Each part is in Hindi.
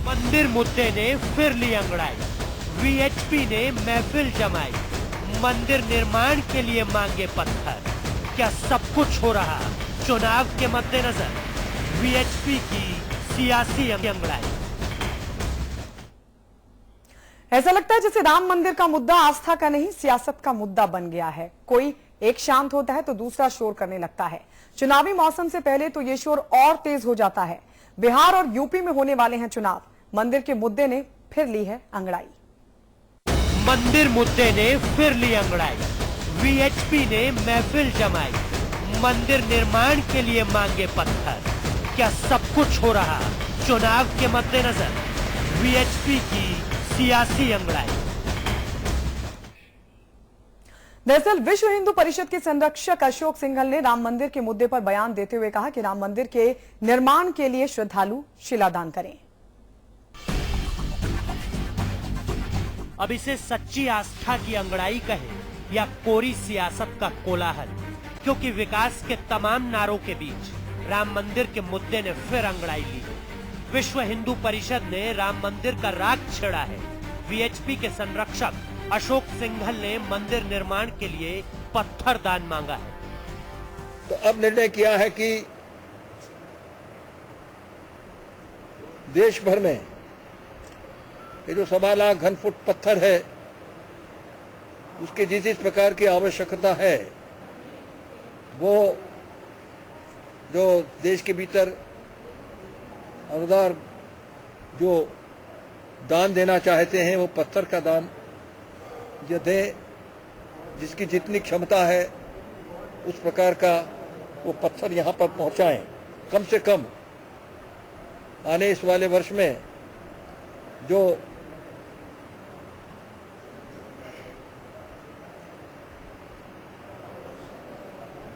मंदिर मुद्दे ने फिर ली अंगड़ाई, वीएचपी ने महफिल जमाई, मंदिर निर्माण के लिए मांगे पत्थर। क्या सब कुछ हो रहा चुनाव के मद्देनजर? वीएचपी की सियासी अंगड़ाई। ऐसा लगता है जैसे राम मंदिर का मुद्दा आस्था का नहीं सियासत का मुद्दा बन गया है। कोई एक शांत होता है तो दूसरा शोर करने लगता है। चुनावी मौसम से पहले तो ये शोर और तेज हो जाता है। बिहार और यूपी में होने वाले हैं चुनाव। मंदिर के मुद्दे ने फिर ली है अंगड़ाई। मंदिर मुद्दे ने फिर ली अंगड़ाई, वीएचपी ने महफिल जमाई, मंदिर निर्माण के लिए मांगे पत्थर। क्या सब कुछ हो रहा चुनाव के मद्देनजर? वीएचपी की सियासी अंगड़ाई। दरअसल विश्व हिंदू परिषद के संरक्षक अशोक सिंघल ने राम मंदिर के मुद्दे पर बयान देते हुए कहा कि राम मंदिर के निर्माण के लिए श्रद्धालु शिलादान करें। अब इसे सच्ची आस्था की अंगड़ाई कहे या कोरी सियासत का कोलाहल, क्योंकि विकास के तमाम नारों के बीच राम मंदिर के मुद्दे ने फिर अंगड़ाई ली। विश्व हिंदू परिषद ने राम मंदिर का राग छेड़ा है। वीएचपी के संरक्षक अशोक सिंघल ने मंदिर निर्माण के लिए पत्थर दान मांगा है। तो अब निर्णय किया है कि देश भर में ये जो 1.25 लाख घन फुट पत्थर है, उसकी जिस प्रकार की आवश्यकता है, वो जो देश के भीतर अनुदान जो दान देना चाहते हैं वो पत्थर का दान जो दें, जिसकी जितनी क्षमता है उस प्रकार का वो पत्थर यहाँ पर पहुँचाएं। कम से कम आने इस वाले वर्ष में जो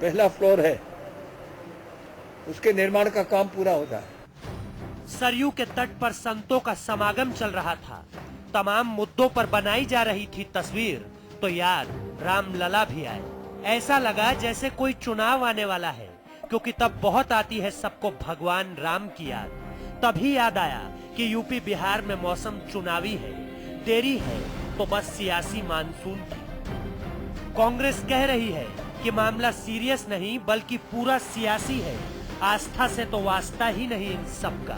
पहला फ्लोर है उसके निर्माण का काम पूरा हो जाए। सरयू के तट पर संतों का समागम चल रहा था। तमाम मुद्दों पर बनाई जा रही थी तस्वीर, तो याद रामलला भी आए। ऐसा लगा जैसे कोई चुनाव आने वाला है, क्योंकि तब बहुत आती है सबको भगवान राम की याद। तभी याद आया कि यूपी बिहार में मौसम चुनावी है, देरी है तो बस सियासी मानसून की। कांग्रेस कह रही है कि मामला सीरियस नहीं बल्कि पूरा सियासी है। आस्था से तो वास्ता ही नहीं इन सबका।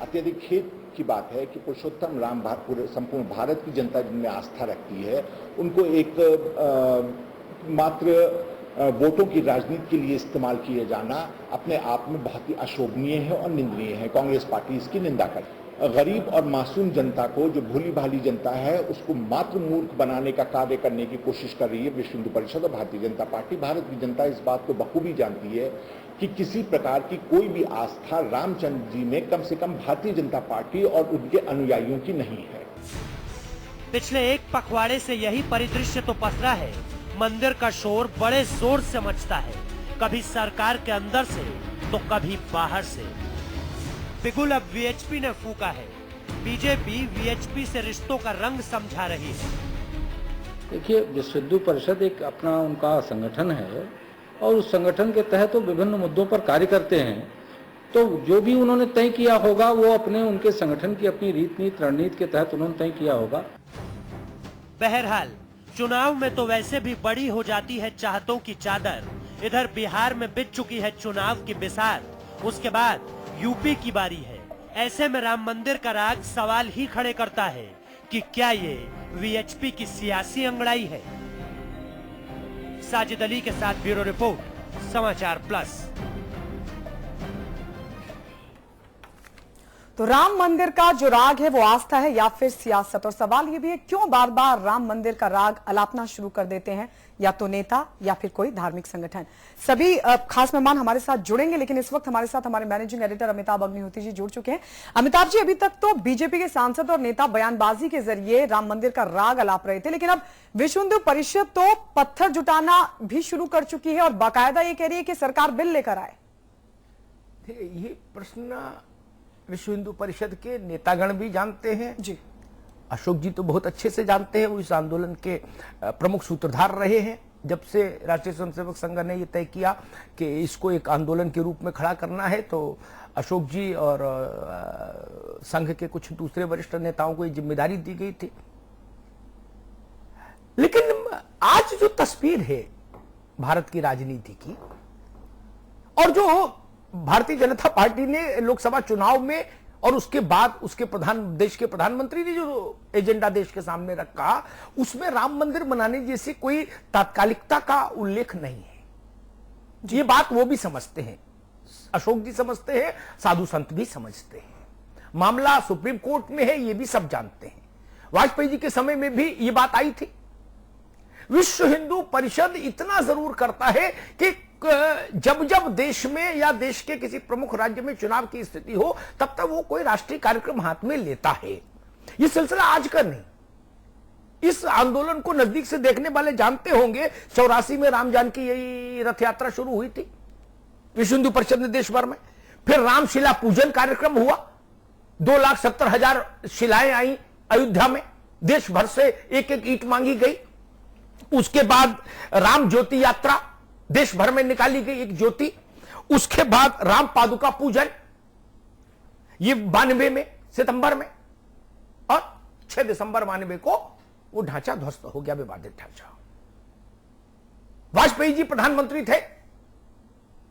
अत्यधिक खेद की बात है कि पुरुषोत्तम राम पूरे संपूर्ण भारत की जनता जिनमें आस्था रखती है, उनको एक मात्र वोटों की राजनीति के लिए इस्तेमाल किए जाना अपने आप में बहुत ही अशोभनीय है और निंदनीय है। कांग्रेस पार्टी इसकी निंदा करती है। गरीब और मासूम जनता को, जो भोली भाली जनता है, उसको मात्र मूर्ख बनाने का कार्य करने की कोशिश कर रही है विश्व हिंदू परिषद और भारतीय जनता पार्टी। भारत की जनता इस बात को बखूबी जानती है कि किसी प्रकार की कोई भी आस्था रामचंद्र जी में कम से कम भारतीय जनता पार्टी और उनके अनुयायियों की नहीं है। पिछले एक पखवाड़े से यही परिदृश्य तो पसरा है। मंदिर का शोर बड़े जोर से मचता है, कभी सरकार के अंदर से तो कभी बाहर से। बिगुल अब वीएचपी ने फूका है। बीजेपी वीएचपी से रिश्तों का रंग समझा रही है। देखिए, विश्व हिंदू परिषद एक अपना उनका संगठन है और उस संगठन के तहत वो विभिन्न मुद्दों पर कार्य करते हैं। तो जो भी उन्होंने तय किया होगा वो अपने उनके संगठन की अपनी रीति नीति रणनीति के तहत उन्होंने तय किया होगा। बहरहाल चुनाव में तो वैसे भी बड़ी हो जाती है चाहतों की चादर। इधर बिहार में बिछ चुकी है चुनाव की बिसात, उसके बाद यूपी की बारी है। ऐसे में राम मंदिर का राग सवाल ही खड़े करता है कि क्या ये वीएचपी की सियासी अंगड़ाई है। साजिद अली के साथ ब्यूरो रिपोर्ट, समाचार प्लस। तो राम मंदिर का जो राग है वो आस्था है या फिर सियासत? और सवाल ये भी है क्यों बार बार राम मंदिर का राग अलापना शुरू कर देते हैं या तो नेता या फिर कोई धार्मिक संगठन। सभी खास मेहमान हमारे साथ जुड़ेंगे, लेकिन इस वक्त हमारे साथ हमारे मैनेजिंग एडिटर अमिताभ अग्निहोत्री जी जुड़ चुके हैं। अमिताभ जी, अभी तक तो बीजेपी के सांसद और नेता बयानबाजी के जरिए राम मंदिर का राग अलाप रहे थे, लेकिन अब विश्व हिंदू परिषद तो पत्थर जुटाना भी शुरू कर चुकी है और बाकायदा ये कह रही है कि सरकार बिल लेकर आए। ये प्रश्न विश्व हिंदू परिषद के नेतागण भी जानते हैं जी। अशोक जी तो बहुत अच्छे से जानते हैं, वो इस आंदोलन के प्रमुख सूत्रधार रहे हैं। जब से राष्ट्रीय स्वयंसेवक संघ ने ये तय किया कि इसको एक आंदोलन के रूप में खड़ा करना है, तो अशोक जी और संघ के कुछ दूसरे वरिष्ठ नेताओं को ये जिम्मेदारी दी गई थी। लेकिन आज जो तस्वीर है भारत की राजनीति की, और जो भारतीय जनता पार्टी ने लोकसभा चुनाव में और उसके बाद उसके देश के प्रधानमंत्री ने जो एजेंडा देश के सामने रखा, उसमें राम मंदिर बनाने जैसी कोई तात्कालिकता का उल्लेख नहीं है। ये बात वो भी समझते हैं, अशोक जी समझते हैं, साधु संत भी समझते हैं। मामला सुप्रीम कोर्ट में है, ये भी सब जानते हैं। वाजपेयी जी के समय में भी ये बात आई थी। विश्व हिंदू परिषद इतना जरूर करता है कि जब जब देश में या देश के किसी प्रमुख राज्य में चुनाव की स्थिति हो, तब तक वो कोई राष्ट्रीय कार्यक्रम हाथ में लेता है। ये सिलसिला आज का नहीं। इस आंदोलन को नजदीक से देखने वाले जानते होंगे, 84 में राम जानकी यही रथ यात्रा शुरू हुई थी विश्व हिंदू परिषद ने देश भर में। फिर रामशिला पूजन कार्यक्रम हुआ, 2,70,000 शिलाएं आई अयोध्या में, देश भर से एक एक ईंट मांगी गई। उसके बाद राम ज्योति यात्रा देश भर में निकाली गई, एक ज्योति। उसके बाद राम पादुका पूजन, ये 92 में सितंबर में, और 6 दिसंबर 92 को वो ढांचा ध्वस्त हो गया, विवादित ढांचा। वाजपेयी जी प्रधानमंत्री थे,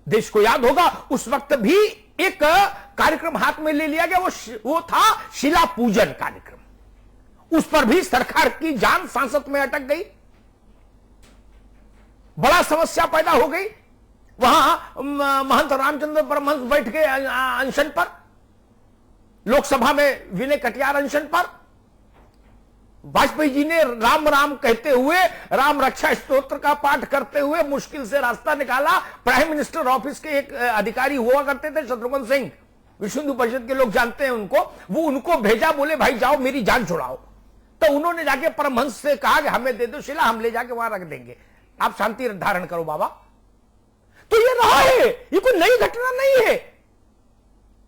देश को याद होगा उस वक्त भी एक कार्यक्रम हाथ में ले लिया गया, वो था शिला पूजन कार्यक्रम। उस पर भी सरकार की जान सांसद में अटक गई, बड़ा समस्या पैदा हो गई। वहां महंत रामचंद्र परमहंस बैठ गए अनशन पर, लोकसभा में विनय कटियार अनशन पर। वाजपेयी जी ने राम राम कहते हुए, राम रक्षा स्तोत्र का पाठ करते हुए मुश्किल से रास्ता निकाला। प्राइम मिनिस्टर ऑफिस के एक अधिकारी हुआ करते थे, शत्रुघ्न सिंह, विश्व हिंदू परिषद के लोग जानते हैं उनको। वो उनको भेजा, बोले भाई जाओ मेरी जान छुड़ाओ। तो उन्होंने जाके परमहंस से कहा कि हमें दे दो शिला, हम ले जाके वहां रख देंगे, आप शांति धारण करो बाबा। तो ये रहा है, ये कोई नई घटना नहीं है।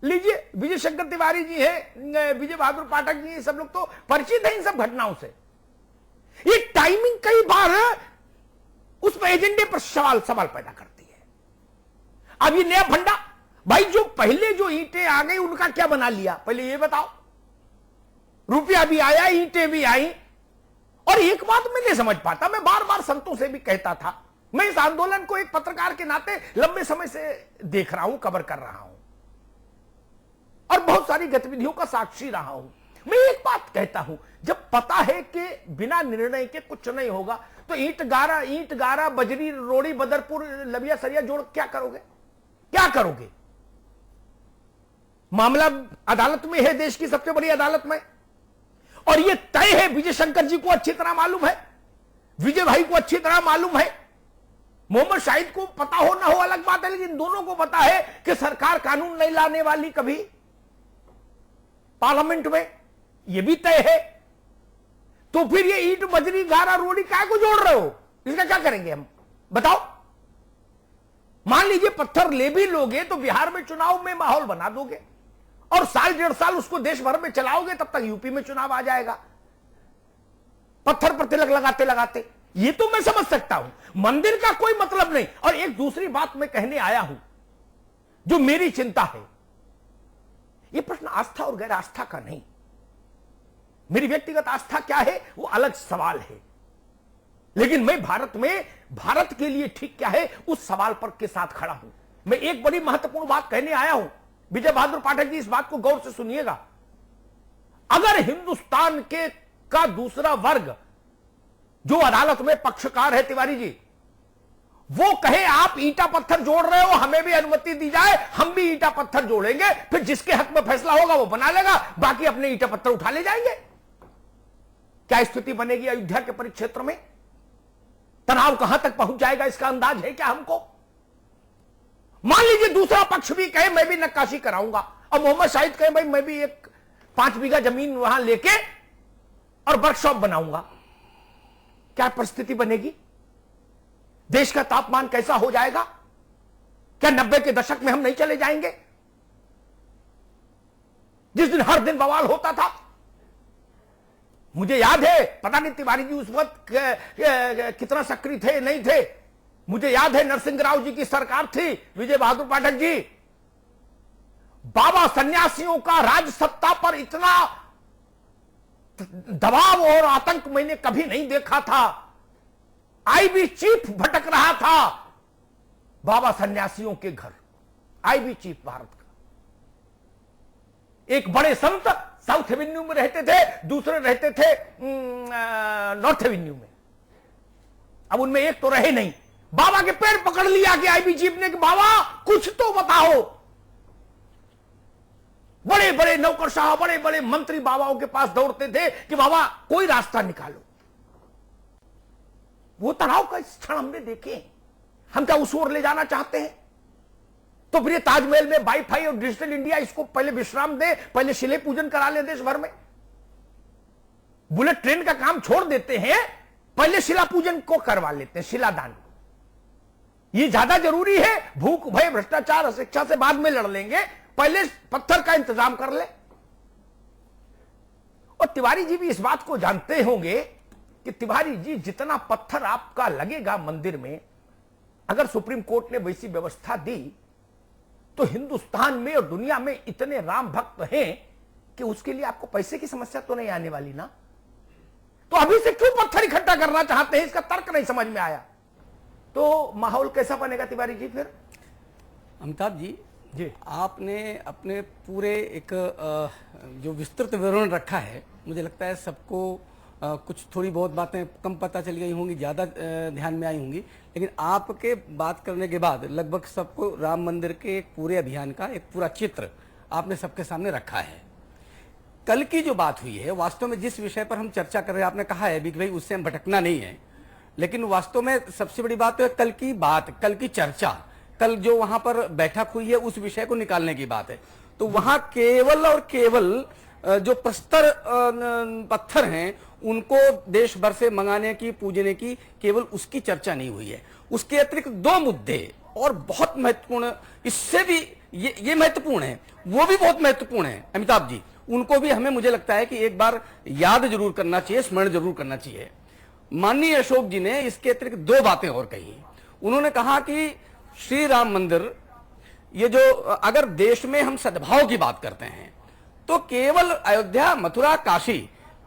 लीजिए, विजय शंकर तिवारी जी है, विजय बहादुर पाठक जी, सब लोग तो परिचित हैं इन सब घटनाओं से। ये टाइमिंग कई बार उस एजेंडे पर सवाल पैदा करती है। अब ये नया फंडा, भाई जो पहले जो ईंटें आ गई उनका क्या बना लिया, पहले ये बताओ। रुपया भी आया, ईंटें भी आई। और एक बात मैं नहीं समझ पाता, मैं बार बार संतों से भी कहता था, मैं इस आंदोलन को एक पत्रकार के नाते लंबे समय से देख रहा हूं, कवर कर रहा हूं और बहुत सारी गतिविधियों का साक्षी रहा हूं। मैं एक बात कहता हूं, जब पता है कि बिना निर्णय के कुछ नहीं होगा, तो ईंट गारा बजरी रोड़ी बदरपुर लबिया सरिया जोड़ क्या करोगे, क्या करोगे? मामला अदालत में है, देश की सबसे बड़ी अदालत में, और यह तय है। विजय शंकर जी को अच्छी तरह मालूम है, विजय भाई को अच्छी तरह मालूम है, मोहम्मद शाहिद को पता हो ना हो अलग बात है, लेकिन दोनों को पता है कि सरकार कानून नहीं लाने वाली कभी पार्लियामेंट में, यह भी तय है। तो फिर ये ईंट बजरी गारा रोड़ी काय को जोड़ रहे हो, इसका क्या करेंगे हम, बताओ? मान लीजिए पत्थर ले भी लोगे तो बिहार में चुनाव में माहौल बना दोगे, और साल 1.5 साल उसको देश भर में चलाओगे, तब तक यूपी में चुनाव आ जाएगा, पत्थर पर तिलक लगाते लगाते। ये तो मैं समझ सकता हूं, मंदिर का कोई मतलब नहीं। और एक दूसरी बात मैं कहने आया हूं, जो मेरी चिंता है, यह प्रश्न आस्था और गैर आस्था का नहीं, मेरी व्यक्तिगत आस्था क्या है वो अलग सवाल है, लेकिन मैं भारत के लिए ठीक क्या है उस सवाल पर के साथ खड़ा हूं। मैं एक बड़ी महत्वपूर्ण बात कहने आया हूं, विजय बहादुर पाठक जी इस बात को गौर से सुनिएगा। अगर हिंदुस्तान का दूसरा वर्ग जो अदालत में पक्षकार है, तिवारी जी, वो कहे आप ईंटा पत्थर जोड़ रहे हो, हमें भी अनुमति दी जाए, हम भी ईंटा पत्थर जोड़ेंगे, फिर जिसके हक में फैसला होगा वो बना लेगा, बाकी अपने ईंटा पत्थर उठा ले जाएंगे। क्या स्थिति बनेगी अयोध्या के परिक्षेत्र में? तनाव कहां तक पहुंच जाएगा, इसका अंदाज है क्या हमको? मान लीजिए दूसरा पक्ष भी कहे मैं भी नक्काशी कराऊंगा, और मोहम्मद शाहिद कहे भाई मैं भी एक 5 बीघा जमीन वहां लेके और वर्कशॉप बनाऊंगा, क्या परिस्थिति बनेगी? देश का तापमान कैसा हो जाएगा? क्या 90 के दशक में हम नहीं चले जाएंगे, जिस दिन हर दिन बवाल होता था? मुझे याद है, पता नहीं तिवारी जी उस वक्त कितना सक्रिय थे नहीं थे, मुझे याद है नरसिंह राव जी की सरकार थी, विजय बहादुर पाठक जी, बाबा सन्यासियों का राज सत्ता पर इतना दबाव और आतंक मैंने कभी नहीं देखा था। आईबी चीफ भटक रहा था बाबा सन्यासियों के घर। आईबी चीफ भारत का एक बड़े संत साउथ एवेन्यू में रहते थे, दूसरे रहते थे नॉर्थ एवेन्यू में। अब उनमें एक तो रहे नहीं। बाबा के पैर पकड़ लिया कि आईबी चीफ ने कि बाबा कुछ तो बताओ। बड़े बड़े नौकरशाह, बड़े बड़े मंत्री बाबाओं के पास दौड़ते थे कि बाबा कोई रास्ता निकालो। वो तनाव का क्षण हमने देखे। हम क्या उस ओर ले जाना चाहते हैं? तो फिर ताजमहल में वाईफाई और डिजिटल इंडिया, इसको पहले विश्राम दे, पहले शिले पूजन करा ले देश भर में। बुलेट ट्रेन का काम छोड़ देते हैं, पहले शिला पूजन को करवा लेते हैं, शिलादान। ये ज्यादा जरूरी है। भूख भय भ्रष्टाचार अशिक्षा से बाद में लड़ लेंगे, पहले पत्थर का इंतजाम कर ले। और तिवारी जी भी इस बात को जानते होंगे कि तिवारी जी, जितना पत्थर आपका लगेगा मंदिर में, अगर सुप्रीम कोर्ट ने वैसी व्यवस्था दी तो हिंदुस्तान में और दुनिया में इतने राम भक्त हैं कि उसके लिए आपको पैसे की समस्या तो नहीं आने वाली ना। तो अभी से क्यों पत्थर इकट्ठा करना चाहते हैं? इसका तर्क नहीं समझ में आया। तो माहौल कैसा बनेगा तिवारी जी फिर? अमिताभ जी, आपने अपने पूरे एक जो विस्तृत विवरण रखा है, मुझे लगता है सबको कुछ थोड़ी बहुत बातें कम पता चल गई होंगी, ज़्यादा ध्यान में आई होंगी, लेकिन आपके बात करने के बाद लगभग सबको राम मंदिर के एक पूरे अभियान का एक पूरा चित्र आपने सबके सामने रखा है। कल की जो बात हुई है, वास्तव में जिस विषय पर हम चर्चा कर रहे हैं, आपने कहा है कि भाई उससे हम भटकना नहीं है, लेकिन वास्तव में सबसे बड़ी बात तो है कल की बात, कल की चर्चा, कल जो वहां पर बैठक हुई है उस विषय को निकालने की बात है। तो वहां केवल और केवल जो प्रस्तर पत्थर हैं उनको देश भर से मंगाने की, पूजने की, केवल उसकी चर्चा नहीं हुई है। उसके अतिरिक्त दो मुद्दे और बहुत महत्वपूर्ण, इससे भी ये महत्वपूर्ण है, वो भी बहुत महत्वपूर्ण है अमिताभ जी, उनको भी हमें, मुझे लगता है कि एक बार याद जरूर करना चाहिए, स्मरण जरूर करना चाहिए। माननीय अशोक जी ने इसके अतिरिक्त दो बातें और कही। उन्होंने कहा कि श्री राम मंदिर, ये जो अगर देश में हम सद्भाव की बात करते हैं तो केवल अयोध्या, मथुरा, काशी,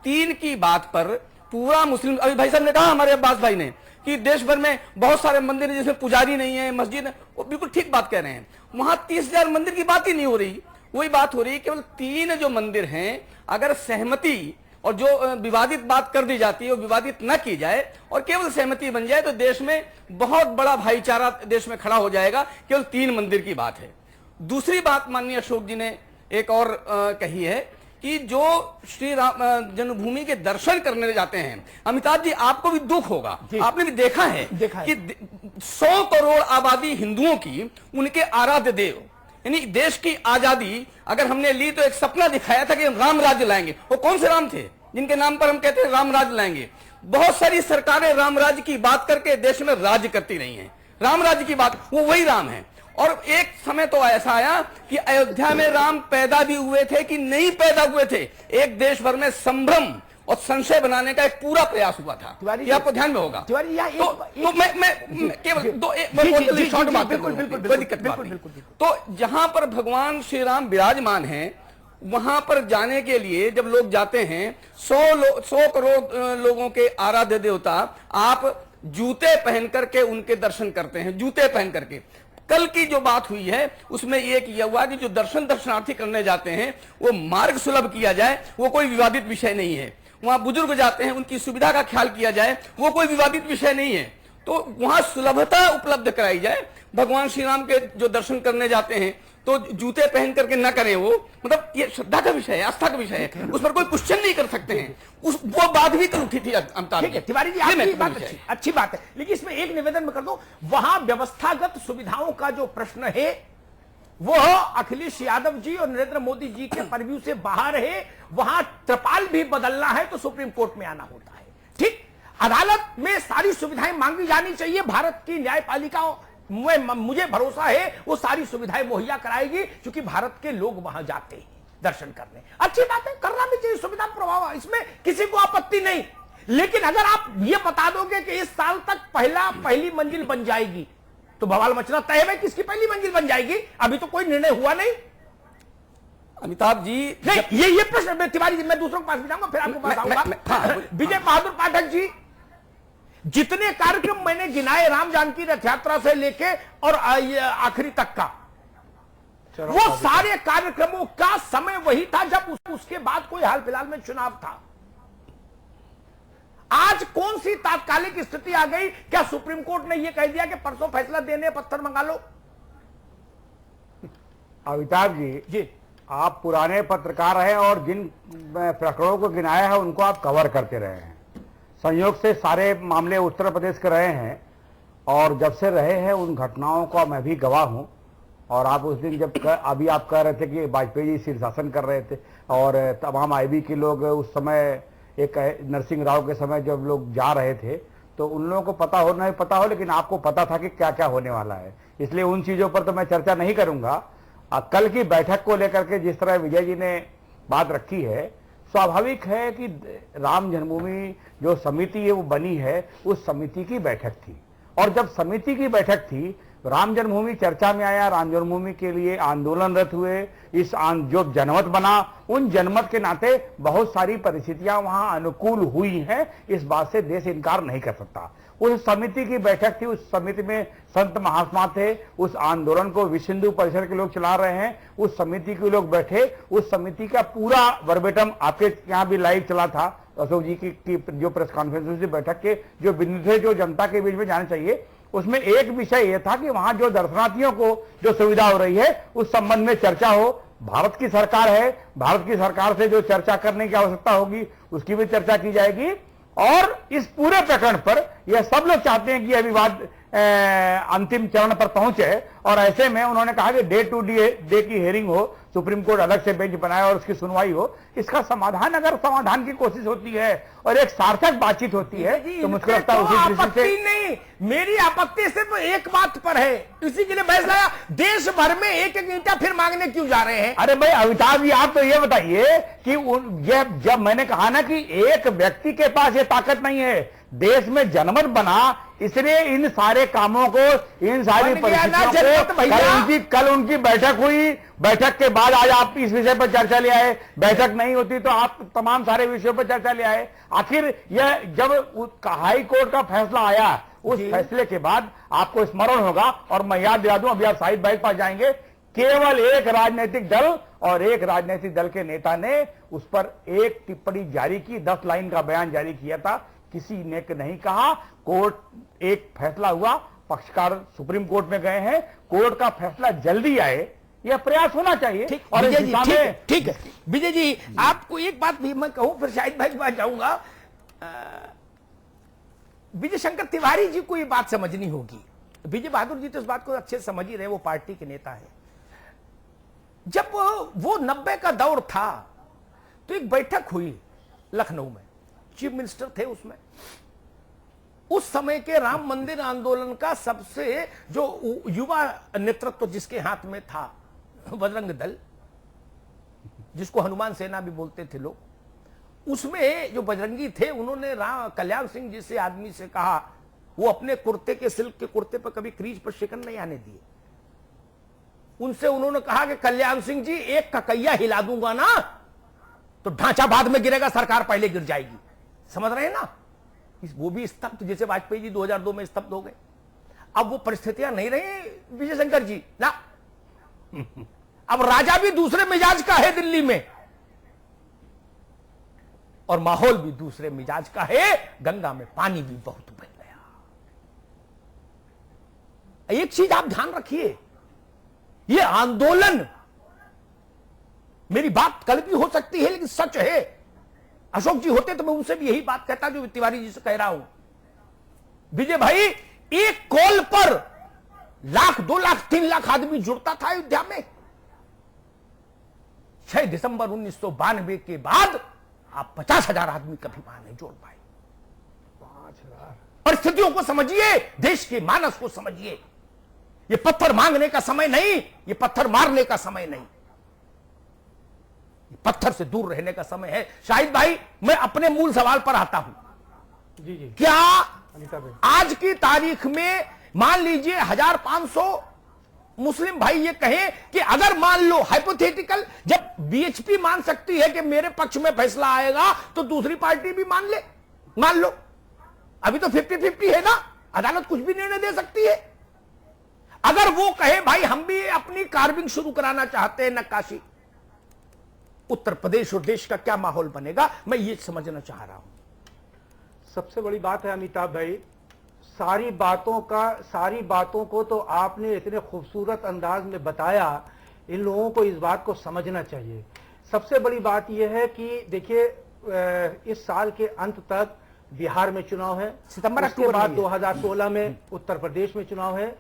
तीन की बात पर पूरा मुस्लिम, अभी भाई साहब ने कहा, हमारे अब्बास भाई ने, कि देश भर में बहुत सारे मंदिर हैं जिसमें पुजारी नहीं है, मस्जिद है, वो बिल्कुल ठीक बात कह रहे हैं। वहां 30,000 मंदिर की बात ही नहीं हो रही, वही बात हो रही है केवल तीन जो मंदिर हैं, अगर सहमति और जो विवादित बात कर दी जाती है वो विवादित न की जाए और केवल सहमति बन जाए तो देश में बहुत बड़ा भाईचारा देश में खड़ा हो जाएगा। केवल 3 मंदिर की बात है। दूसरी बात माननीय अशोक जी ने एक और कही है कि जो श्री राम जन्मभूमि के दर्शन करने जाते हैं, अमिताभ जी आपको भी दुख होगा, आपने भी देखा है कि 100 करोड़ आबादी हिंदुओं की उनके आराध्य देव, यानी देश की आजादी अगर हमने ली तो एक सपना दिखाया था कि हम राम राज्य लाएंगे। वो कौन से राम थे जिनके नाम पर हम कहते हैं राम राज्य लाएंगे? बहुत सारी सरकारें राम राज्य की बात करके देश में राज्य करती रही हैं। राम राज्य की बात, वो वही राम है। और एक समय तो ऐसा आया कि अयोध्या में राम पैदा भी हुए थे कि नहीं पैदा हुए थे, एक देश भर में संभ्रम और संशय बनाने का एक पूरा प्रयास हुआ था। ये आपको ध्यान में होगा। तो मैं केवल दो शॉर्ट बात कोई दिक्कत नहीं। तो जहां पर भगवान श्री राम विराजमान हैं, वहां पर जाने के लिए जब लोग जाते हैं, 100 करोड़ लोगों के आराध्य देवता, आप जूते पहन करके उनके दर्शन करते हैं, जूते पहन करके। कल की जो बात हुई है उसमें यह किया हुआ कि जो दर्शनार्थी करने जाते हैं वो मार्ग सुलभ किया जाए, वो कोई विवादित विषय नहीं है। वहां बुजुर्ग जाते हैं, उनकी सुविधा का ख्याल किया जाए, वो कोई विवादित विषय नहीं है। तो वहां सुलभता उपलब्ध कराई जाए। भगवान श्री राम के जो दर्शन करने जाते हैं तो जूते पहन करके न करें, वो मतलब ये श्रद्धा का विषय है, आस्था का विषय है, उस पर कोई क्वेश्चन नहीं कर सकते हैं। वो बात भी तो उठी थी अमिताभ जी। तिवारी जी आपकी बात अच्छी बात है, लेकिन इसमें एक निवेदन मैं कर दूं, वहां व्यवस्थागत सुविधाओं का जो प्रश्न है वो अखिलेश यादव जी और नरेंद्र मोदी जी के परव्यू से बाहर है। वहां त्रिपाल भी बदलना है तो सुप्रीम कोर्ट में आना होता है। ठीक, अदालत में सारी सुविधाएं मांगी जानी चाहिए। भारत की न्यायपालिका, मुझे भरोसा है वो सारी सुविधाएं मुहैया कराएगी, क्योंकि भारत के लोग वहां जाते हैं दर्शन करने। अच्छी बात है, करना भी चाहिए, सुविधा प्रभाव, इसमें किसी को आपत्ति नहीं। लेकिन अगर आप ये बता दोगे कि इस साल तक पहली मंजिल बन जाएगी तो बवाल मचना तय है। किसकी पहली मंजिल बन जाएगी? अभी तो कोई निर्णय हुआ नहीं। अमिताभ जी नहीं, ये प्रश्न मैं तिवारी जी, मैं दूसरों के पास भी जाऊंगा, फिर आपके पास आऊंगा। विजय बहादुर पाठक जी, जितने कार्यक्रम मैंने गिनाए राम जानकी रथ यात्रा से लेके और आखिरी तक का, वो सारे कार्यक्रमों का समय वही था जब उसके बाद कोई हाल फिलहाल में चुनाव था। आज कौन सी तात्कालिक स्थिति आ गई? क्या सुप्रीम कोर्ट ने यह कह दिया कि परसों फैसला देने पत्थर मंगा लो? अमिताभ जी, आप पुराने पत्रकार हैं और जिन प्रकरणों को गिनाया है उनको आप कवर करते रहे हैं। संयोग से सारे मामले उत्तर प्रदेश के रहे हैं और जब से रहे हैं उन घटनाओं का मैं भी गवाह हूं। और आप उस दिन अभी आप कह रहे थे कि वाजपेयी जी शीर्षासन कर रहे थे और तमाम आईबी के लोग उस समय, एक नरसिंह राव के समय जब लोग जा रहे थे तो उन लोगों को पता हो नहीं पता हो, लेकिन आपको पता था कि क्या क्या होने वाला है, इसलिए उन चीजों पर तो मैं चर्चा नहीं करूंगा। कल की बैठक को लेकर के जिस तरह विजय जी ने बात रखी है, स्वाभाविक है कि राम जन्मभूमि जो समिति है वो बनी है, उस समिति की बैठक थी और जब समिति की बैठक थी राम जन्मभूमि चर्चा में आया, राम जन्मभूमि के लिए आंदोलनरत हुए, जो जनमत बना, उन जनमत के नाते बहुत सारी परिस्थितियां वहां अनुकूल हुई हैं, इस बात से देश इनकार नहीं कर सकता। उस समिति की बैठक थी, उस समिति में संत महात्मा थे, उस आंदोलन को विश्व हिंदू परिषद के लोग चला रहे हैं, उस समिति के लोग बैठे, उस समिति का पूरा वर्बेटम आपके यहाँ भी लाइव चला था, अशोक जी की जो प्रेस कॉन्फ्रेंस की बैठक के जो बिंदु थे जो जनता के बीच में जाने चाहिए, उसमें एक विषय यह था कि वहां जो दर्शनार्थियों को जो सुविधा हो रही है उस संबंध में चर्चा हो। भारत की सरकार है, भारत की सरकार से जो चर्चा करने की आवश्यकता होगी उसकी भी चर्चा की जाएगी। और इस पूरे प्रकरण पर यह सब लोग चाहते हैं कि यह विवाद अंतिम चरण पर पहुंचे और ऐसे में उन्होंने कहा कि डे टू डे की हियरिंग हो, सुप्रीम कोर्ट अलग से बेंच बनाए और उसकी सुनवाई हो। इसका समाधान, अगर समाधान की कोशिश होती है और एक सार्थक बातचीत होती है तो मुझको लगता है उसी दृष्टि से नहीं, मेरी आपत्ति सिर्फ एक बात पर है, इसी के लिए बहस लाया। देश भर में एक एक ईंटा फिर मांगने क्यों जा रहे हैं? अरे भाई अमिताभ जी, आप तो ये बताइए कि जब मैंने कहा ना कि एक व्यक्ति के पास ये ताकत नहीं है, देश में जनमत बना, इसलिए इन सारे कामों को, इन सारी परिस्थितियों को कल उनकी बैठक हुई, बैठक के बाद आज आप इस विषय पर चर्चा ले आए। बैठक नहीं होती तो आप तमाम सारे विषयों पर चर्चा ले आए। आखिर यह जब हाई कोर्ट का फैसला आया, उस फैसले के बाद आपको स्मरण होगा और मैं याद दिला दूं, अभी आप शाहिद भाई पास जाएंगे, केवल एक राजनीतिक दल और एक राजनीतिक दल के नेता ने उस पर एक टिप्पणी जारी की, 10 लाइन का बयान जारी किया था, किसी ने नहीं कहा। कोर्ट एक फैसला हुआ, पक्षकार सुप्रीम कोर्ट में गए हैं, कोर्ट का फैसला जल्दी आए, यह प्रयास होना चाहिए। और विजय जी, ठीक है विजय जी, आपको एक बात भी मैं कहूं, फिर शाहिद भाई के पास जाऊंगा। विजय शंकर तिवारी जी को ये बात समझनी होगी। विजय बहादुर जी तो इस बात को अच्छे समझ ही रहे, वो पार्टी के नेता है। जब वो 90 का दौर था तो एक बैठक हुई लखनऊ में, चीफ मिनिस्टर थे उसमें। उस समय के राम मंदिर आंदोलन का सबसे जो युवा नेतृत्व जिसके हाथ में था, बजरंग दल, जिसको हनुमान सेना भी बोलते थे लोग, उसमें जो बजरंगी थे उन्होंने कल्याण सिंह जैसे आदमी से कहा, वो अपने कुर्ते के, सिल्क के कुर्ते पर कभी क्रीज पर शिकन नहीं आने दिए। उनसे उन्होंने कहा कि कल्याण सिंह जी, एक ककैया हिला दूंगा ना तो ढांचा बाद में गिरेगा, सरकार पहले गिर जाएगी। समझ रहे हैं ना? वो भी स्तब्ध, जैसे वाजपेयी जी 2002 में स्तब्ध हो गए। अब वो परिस्थितियां नहीं रही विजय शंकर जी ना। अब राजा भी दूसरे मिजाज का है दिल्ली में और माहौल भी दूसरे मिजाज का है। गंगा में पानी भी बहुत बह गया। एक चीज आप ध्यान रखिए, ये आंदोलन, मेरी बात कल भी हो सकती है लेकिन सच है। अशोक जी होते तो मैं उनसे भी यही बात कहता जो तिवारी जी से कह रहा हूं। विजय भाई, एक कॉल पर 1 लाख, 2 लाख, 3 लाख आदमी जुड़ता था अयोध्या में। 6 दिसंबर 1992 के बाद आप 50,000 आदमी कभी वहां नहीं जोड़ पाए। 5,000। परिस्थितियों को समझिए, देश के मानस को समझिए। ये पत्थर मांगने का समय नहीं, ये पत्थर मारने का समय नहीं, पत्थर से दूर रहने का समय है। शाहिद भाई, मैं अपने मूल सवाल पर आता हूं। जी जी। क्या आज की तारीख में मान लीजिए 1,500 मुस्लिम भाई ये कहें कि अगर मान लो हाइपोथेटिकल, जब बीएचपी मान सकती है कि मेरे पक्ष में फैसला आएगा तो दूसरी पार्टी भी मान लो। अभी तो 50-50 है ना, अदालत कुछ भी निर्णय दे सकती है। अगर वो कहे भाई हम भी अपनी कार्विंग शुरू कराना चाहते हैं नक्काशी, उत्तर प्रदेश और देश का क्या माहौल बनेगा, मैं ये समझना चाह रहा हूं। सबसे बड़ी बात है अमिताभ भाई, सारी बातों को तो आपने इतने खूबसूरत अंदाज में बताया, इन लोगों को इस बात को समझना चाहिए। सबसे बड़ी बात यह है कि देखिए इस साल के अंत तक बिहार में चुनाव है, सितंबर उसके बाद 2016 में उत्तर प्रदेश में चुनाव है।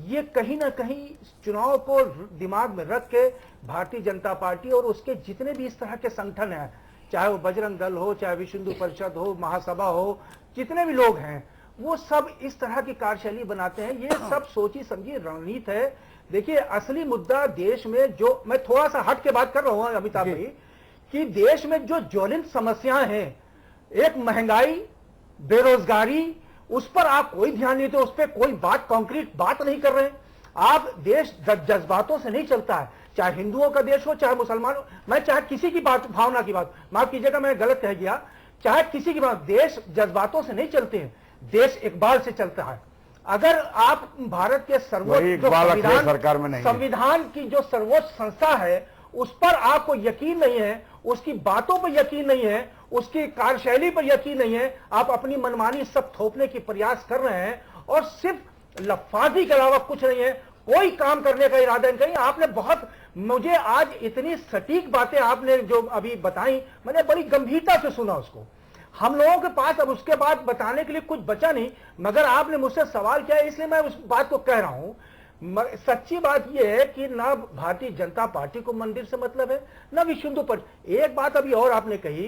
ये कहीं ना कहीं चुनाव को दिमाग में रख के भारतीय जनता पार्टी और उसके जितने भी इस तरह के संगठन हैं, चाहे वो बजरंग दल हो, चाहे विश्व हिंदू परिषद हो, महासभा हो, जितने भी लोग हैं वो सब इस तरह की कार्यशैली बनाते हैं। ये सब सोची समझी रणनीति है। देखिए असली मुद्दा देश में, जो मैं थोड़ा सा हट के बात कर रहा हूं अमिताभ भाई, कि देश में जो ज्वलंत समस्याएं हैं, एक महंगाई, बेरोजगारी, उस पर आप कोई ध्यान नहीं देते, उस पर कोई बात, कॉन्क्रीट बात नहीं कर रहे हैं आप। देश जज्बातों से नहीं चलता है, चाहे हिंदुओं का देश हो चाहे मुसलमानों, मैं चाहे किसी की बात, भावना की बात, माफ कीजिएगा मैं गलत कह गया, चाहे किसी की बात, देश जज्बातों से नहीं चलते हैं, देश इकबाल से चलता है। अगर आप भारत के सर्वोच्च संविधान की जो सर्वोच्च संस्था है उस पर आपको यकीन नहीं है, उसकी बातों पर यकीन नहीं है, उसकी कार्यशैली पर यकीन नहीं है, आप अपनी मनमानी सब थोपने की प्रयास कर रहे हैं और सिर्फ लफाजी के अलावा कुछ नहीं है, कोई काम करने का इरादा नहीं। आपने बहुत, मुझे आज इतनी सटीक बातें आपने जो अभी बताई, मैंने बड़ी गंभीरता से सुना उसको। हम लोगों के पास अब उसके बाद बताने के लिए कुछ बचा नहीं, मगर आपने मुझसे सवाल किया इसलिए मैं उस बात को कह रहा हूं। सच्ची बात यह है कि ना भारतीय जनता पार्टी को मंदिर से मतलब है, ना विश्व हिंदू परिषद। एक बात अभी और आपने कही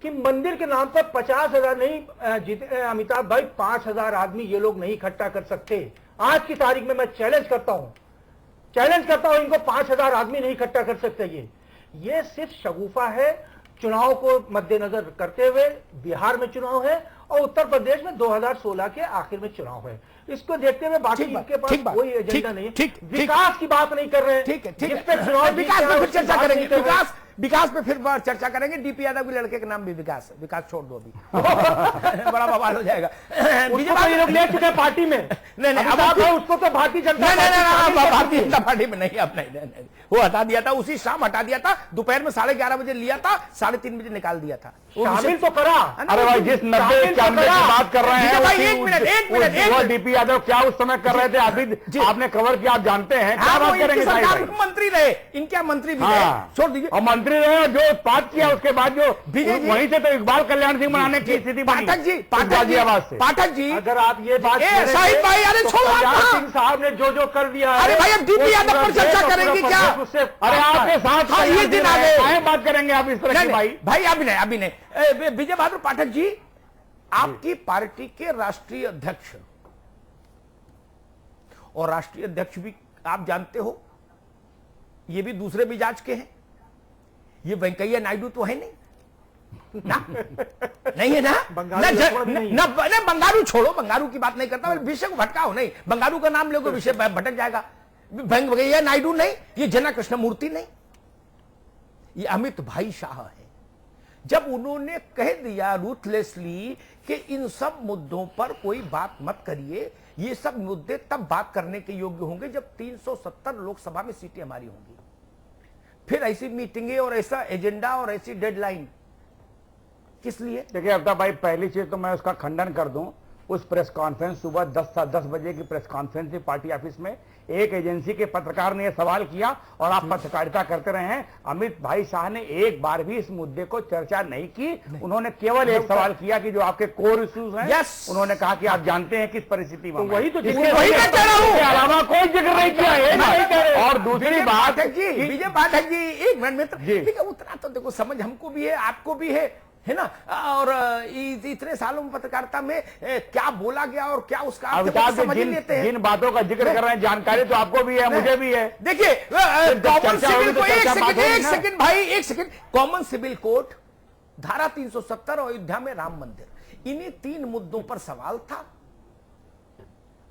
कि मंदिर के नाम पर 50,000 नहीं अमिताभ भाई, 5,000 आदमी ये लोग नहीं इकट्ठा कर सकते। आज की तारीख में मैं चैलेंज करता हूं इनको, 5,000 आदमी नहीं इकट्ठा कर सकते। ये सिर्फ शगुफा है। चुनाव को मद्देनजर करते हुए बिहार में चुनाव है और उत्तर प्रदेश में 2016 के आखिर में चुनाव है, इसको देखते हुए बाकी इनके पास कोई एजेंडा नहीं है। विकास की बात नहीं कर रहे हैं। ठीक है, विकास पे फिर चर्चा करेंगे, विकास पे फिर चर्चा करेंगे। डीपी यादव के लड़के का नाम भी विकास है, विकास छोड़ दो अभी बड़ा बवाल हो जाएगा। ये लोग ले चुके हैं पार्टी में। नहीं, उसको तो भारतीय जनता पार्टी में नहीं, अब नहीं, वो हटा दिया था, उसी शाम हटा दिया था, दोपहर में 11:30 बजे लिया था, 3:30 बजे निकाल दिया था। शामिल तो करा। अरे भाई जिस 90-91 की बात कर रहे हैं, भाई एक मिनट, डीपी यादव क्या उस समय कर रहे थे, अभी आपने कवर किया, आप जानते हैं क्या बात करेंगे। सरकार मंत्री रहे, इनके मंत्री भी रहे, छोड़ दीजिए। और मंत्री रहे जो बात किया उसके बाद जो वहीं से तो इकबाल कल्याण सिंह बनाने की स्थिति बनी पाठक जी, अगर आप ये बात शाहिद भाई, अरे छोड़ो सिंह साहब ने जो कर दिया, अरे भाई अब डीपी यादव पर चर्चा करेंगे क्या? अरे आपके साथ ये दिन आ गए, बात करेंगे आप इस तरह की। भाई अभी नहीं। विजय बहादुर पाठक जी, आपकी पार्टी के राष्ट्रीय अध्यक्ष और राष्ट्रीय अध्यक्ष भी आप जानते हो, ये भी दूसरे मिजाज के हैं। ये वेंकैया नायडू तो है नहीं है ना? बंगारू छोड़ो, बंगारू की बात नहीं करता, विषय को भटकाओ नहीं, बंगारू का नाम लोगे विषय भटक जाएगा। वेंकैया नायडू नहीं, ये जना कृष्णमूर्ति नहीं, ये अमित भाई शाह है। जब उन्होंने कह दिया रूथलेसली कि इन सब मुद्दों पर कोई बात मत करिए, ये सब मुद्दे तब बात करने के योग्य होंगे जब 370 लोकसभा में सीटें हमारी होंगी, फिर ऐसी मीटिंगें और ऐसा एजेंडा और ऐसी डेडलाइन किस लिए? देखिए अमिताभ भाई, पहली चीज तो मैं उसका खंडन कर दूं, उस प्रेस कॉन्फ्रेंस सुबह 10 बजे की प्रेस कॉन्फ्रेंस थी पार्टी ऑफिस में, एक एजेंसी के पत्रकार ने यह सवाल किया और आप पत्रकारिता करते रहे हैं। अमित भाई शाह ने एक बार भी इस मुद्दे को चर्चा नहीं की, उन्होंने केवल एक सवाल किया कि जो आपके कोर इश्यूज हैं, उन्होंने कहा कि आप जानते हैं किस परिस्थिति में, वही तो इसके अलावा कोई जिक्र नहीं किया। और दूसरी बात विजय पाठक जी, एक मिनट में उतना तो देखो समझ हमको भी है, आपको भी है ना, और इतने सालों में पत्रकारिता में क्या बोला गया और क्या उसका समझ लेते हैं। जिन बातों का जिक्र कर रहे हैं जानकारी तो आपको भी है, मुझे भी है। देखिए कॉमन सिविल को एक सेकंड कॉमन सिविल कोड, धारा 370, अयोध्या में राम मंदिर, इन्हीं 3 मुद्दों पर सवाल था।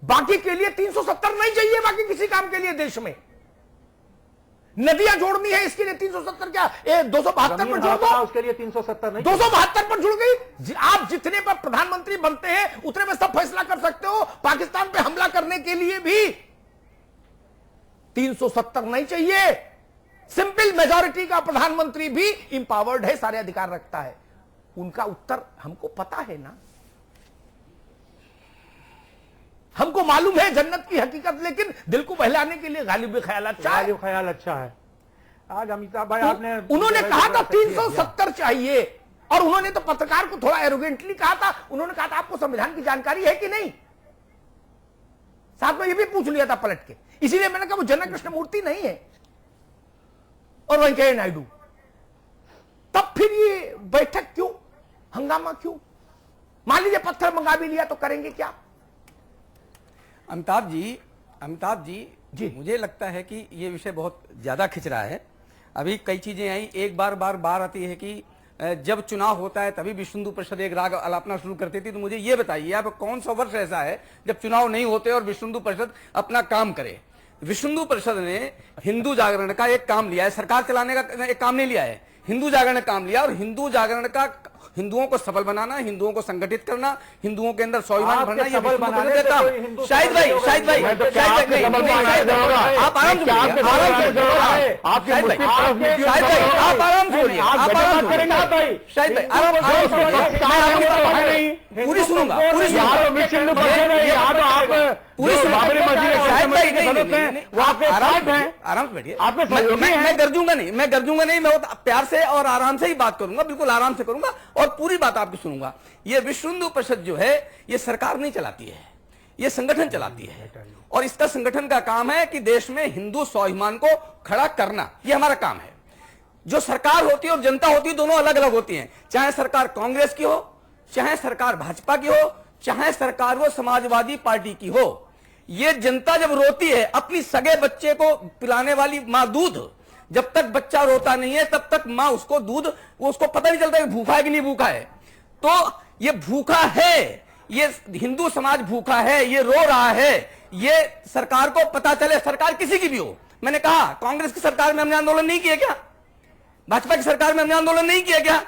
बाकी के लिए 370 नहीं चाहिए, बाकी किसी काम के लिए देश में नदियां जोड़नी है, इसके लिए 370 क्या 272 पर जोड़ दो, उसके लिए 370 नहीं, 272 पर जुड़ गई। आप जितने पर प्रधानमंत्री बनते हैं उतने में सब फैसला कर सकते हो। पाकिस्तान पे हमला करने के लिए भी 370 नहीं चाहिए। सिंपल मेजॉरिटी का प्रधानमंत्री भी इंपावर्ड है, सारे अधिकार रखता है। उनका उत्तर हमको पता है ना, हमको मालूम है जन्नत की हकीकत, लेकिन दिल को बहलाने के लिए गालिब ख्याल अच्छा है। आज अमिताभ भाई आपने उन्होंने कहा था 370 चाहिए, और उन्होंने तो पत्रकार को थोड़ा एरोगेंटली कहा था, उन्होंने कहा था आपको संविधान की जानकारी है कि नहीं। साथ में ये भी पूछ लिया था पलट के, इसीलिए मैंने कहा वो जनक कृष्ण मूर्ति नहीं है और वेंकैया नायडू। तब फिर ये बैठक क्यों, हंगामा क्यों? मान लीजिए पत्थर मंगा भी लिया तो करेंगे क्या? अमिताभ जी, मुझे लगता है कि ये विषय बहुत ज्यादा खिंच रहा है। अभी कई चीजें आई, एक बार आती है कि जब चुनाव होता है तभी विश्व हिंदू परिषद एक राग अलापना शुरू करती थी। तो मुझे ये बताइए आप कौन सा वर्ष ऐसा है जब चुनाव नहीं होते और विश्व हिंदू परिषद अपना काम करे? विश्व हिंदू परिषद ने हिंदू जागरण का एक काम लिया है, सरकार चलाने का एक काम नहीं लिया है, हिंदू जागरण काम लिया। और हिंदू जागरण का हिंदुओं को सबल बनाना, हिंदुओं को संगठित करना, हिंदुओं के अंदर स्वाभिमान भरना, ये विश्व हिंदू परिषद का काम। शाहिद भाई आप आराम से पूरी सुनूंगा, आराम से बैठिए। मैं गरजूंगा नहीं, मैं प्यार से और आराम से ही बात करूंगा, बिल्कुल आराम से करूंगा और पूरी बात आपकी सुनूंगा। ये विश्व हिंदू परिषद जो है ये सरकार नहीं चलाती है, ये संगठन चलाती है, और इसका संगठन का काम है कि देश में हिंदू स्वाभिमान को खड़ा करना, ये हमारा काम है। जो सरकार होती है और जनता होती है दोनों अलग अलग होती हैं, चाहे सरकार कांग्रेस की हो, चाहे सरकार भाजपा की हो, चाहे सरकार वो समाजवादी पार्टी की हो। ये जनता जब रोती है, अपनी सगे बच्चे को पिलाने वाली मां दूध, जब तक बच्चा रोता नहीं है तब तक मां उसको दूध, वो उसको पता नहीं चलता कि भूखा है कि नहीं भूखा है। तो ये भूखा है, ये हिंदू समाज भूखा है, ये रो रहा है, ये सरकार को पता चले, सरकार किसी की भी हो। मैंने कहा कांग्रेस की सरकार में हमने आंदोलन नहीं किया क्या? भाजपा की सरकार में हमने आंदोलन नहीं किया क्या?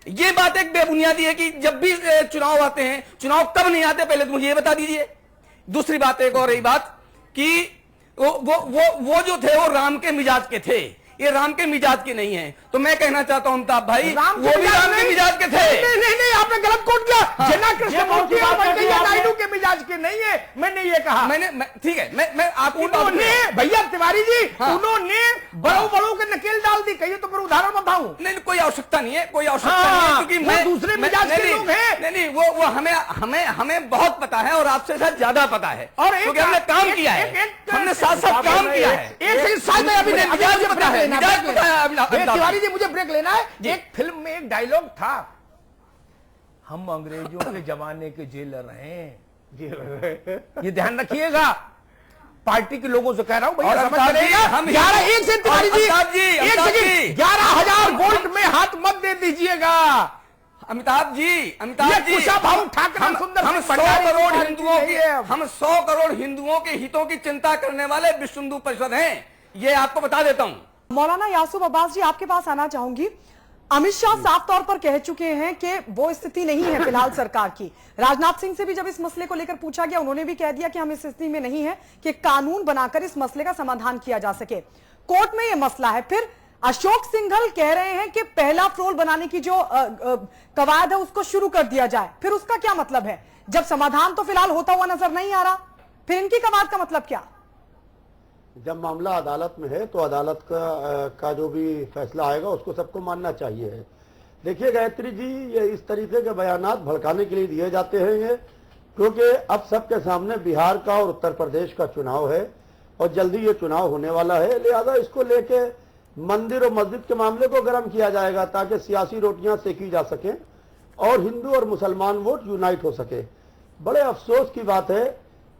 ये बात एक बेबुनियादी है कि जब भी चुनाव आते हैं, चुनाव कब नहीं आते पहले तो मुझे ये बता दीजिए। दूसरी बात एक और रही बात कि वो जो थे वो राम के मिजाज के थे, ये राम के मिजाज के नहीं है। तो मैं कहना चाहता हूं अमिताभ भाई, वो भी राम के मिजाज के थे। नहीं, आपने गलत कोट किया। जनक कृष्ण मूर्ति और वेंकैया नायडू के मिजाज के नहीं है, मैंने ये कहा। ठीक है, मैं आपको भैया तिवारी जी, उन्होंने बड़ों के नकेल डाल दी, कहिए तो फिर उदाहरण बताऊं। नहीं, कोई आवश्यकता नहीं है, कोई आवश्यकता नहीं है, क्योंकि मैं दूसरे मिजाज के लोग हैं। नहीं, वो हमें बहुत पता है और आपसे शायद ज्यादा पता है, और क्योंकि हमने काम किया है, हमने साथ साथ काम किया है। तिवारी जी मुझे ब्रेक लेना है। एक फिल्म में एक डायलॉग था, हम अंग्रेजों के जमाने के जेलर हैं, ये ध्यान रखिएगा। पार्टी के लोगों से कह रहा हूं भैया, समझ रहे हम 11,000 वोल्ट में हाथ मत दे दीजिएगा। अमिताभ जी कुशाभाऊ ठाकरे हम 100 करोड़ हिंदुओं के हितों की चिंता करने वाले विश्व हिंदू परिषद हैं, ये आपको बता देता हूं। मौलाना यासूब अब्बास जी, आपके पास आना चाहूंगी। अमित शाह साफ तौर पर कह चुके हैं कि वो स्थिति नहीं है फिलहाल सरकार की। राजनाथ सिंह से भी जब इस मसले को लेकर पूछा गया, उन्होंने भी कह दिया कि हम इस स्थिति में नहीं है कि कानून बनाकर इस मसले का समाधान किया जा सके। कोर्ट में यह मसला है। फिर अशोक सिंघल कह रहे हैं कि पहला फ्लोर बनाने की जो कवायद है उसको शुरू कर दिया जाए। फिर उसका क्या मतलब है, जब समाधान तो फिलहाल होता हुआ नजर नहीं आ रहा, फिर इनकी कवायद का मतलब क्या? जब मामला अदालत में है तो अदालत का जो भी फैसला आएगा उसको सबको मानना चाहिए। देखिए गायत्री जी, ये इस तरीके के बयानात भड़काने के लिए दिए जाते हैं ये, क्योंकि अब सबके सामने बिहार का और उत्तर प्रदेश का चुनाव है और जल्दी ये चुनाव होने वाला है, लिहाजा इसको लेके मंदिर और मस्जिद के मामले को गर्म किया जाएगा ताकि सियासी रोटियां सेकी जा सकें और हिंदू और मुसलमान वोट यूनाइट हो सके। बड़े अफसोस की बात है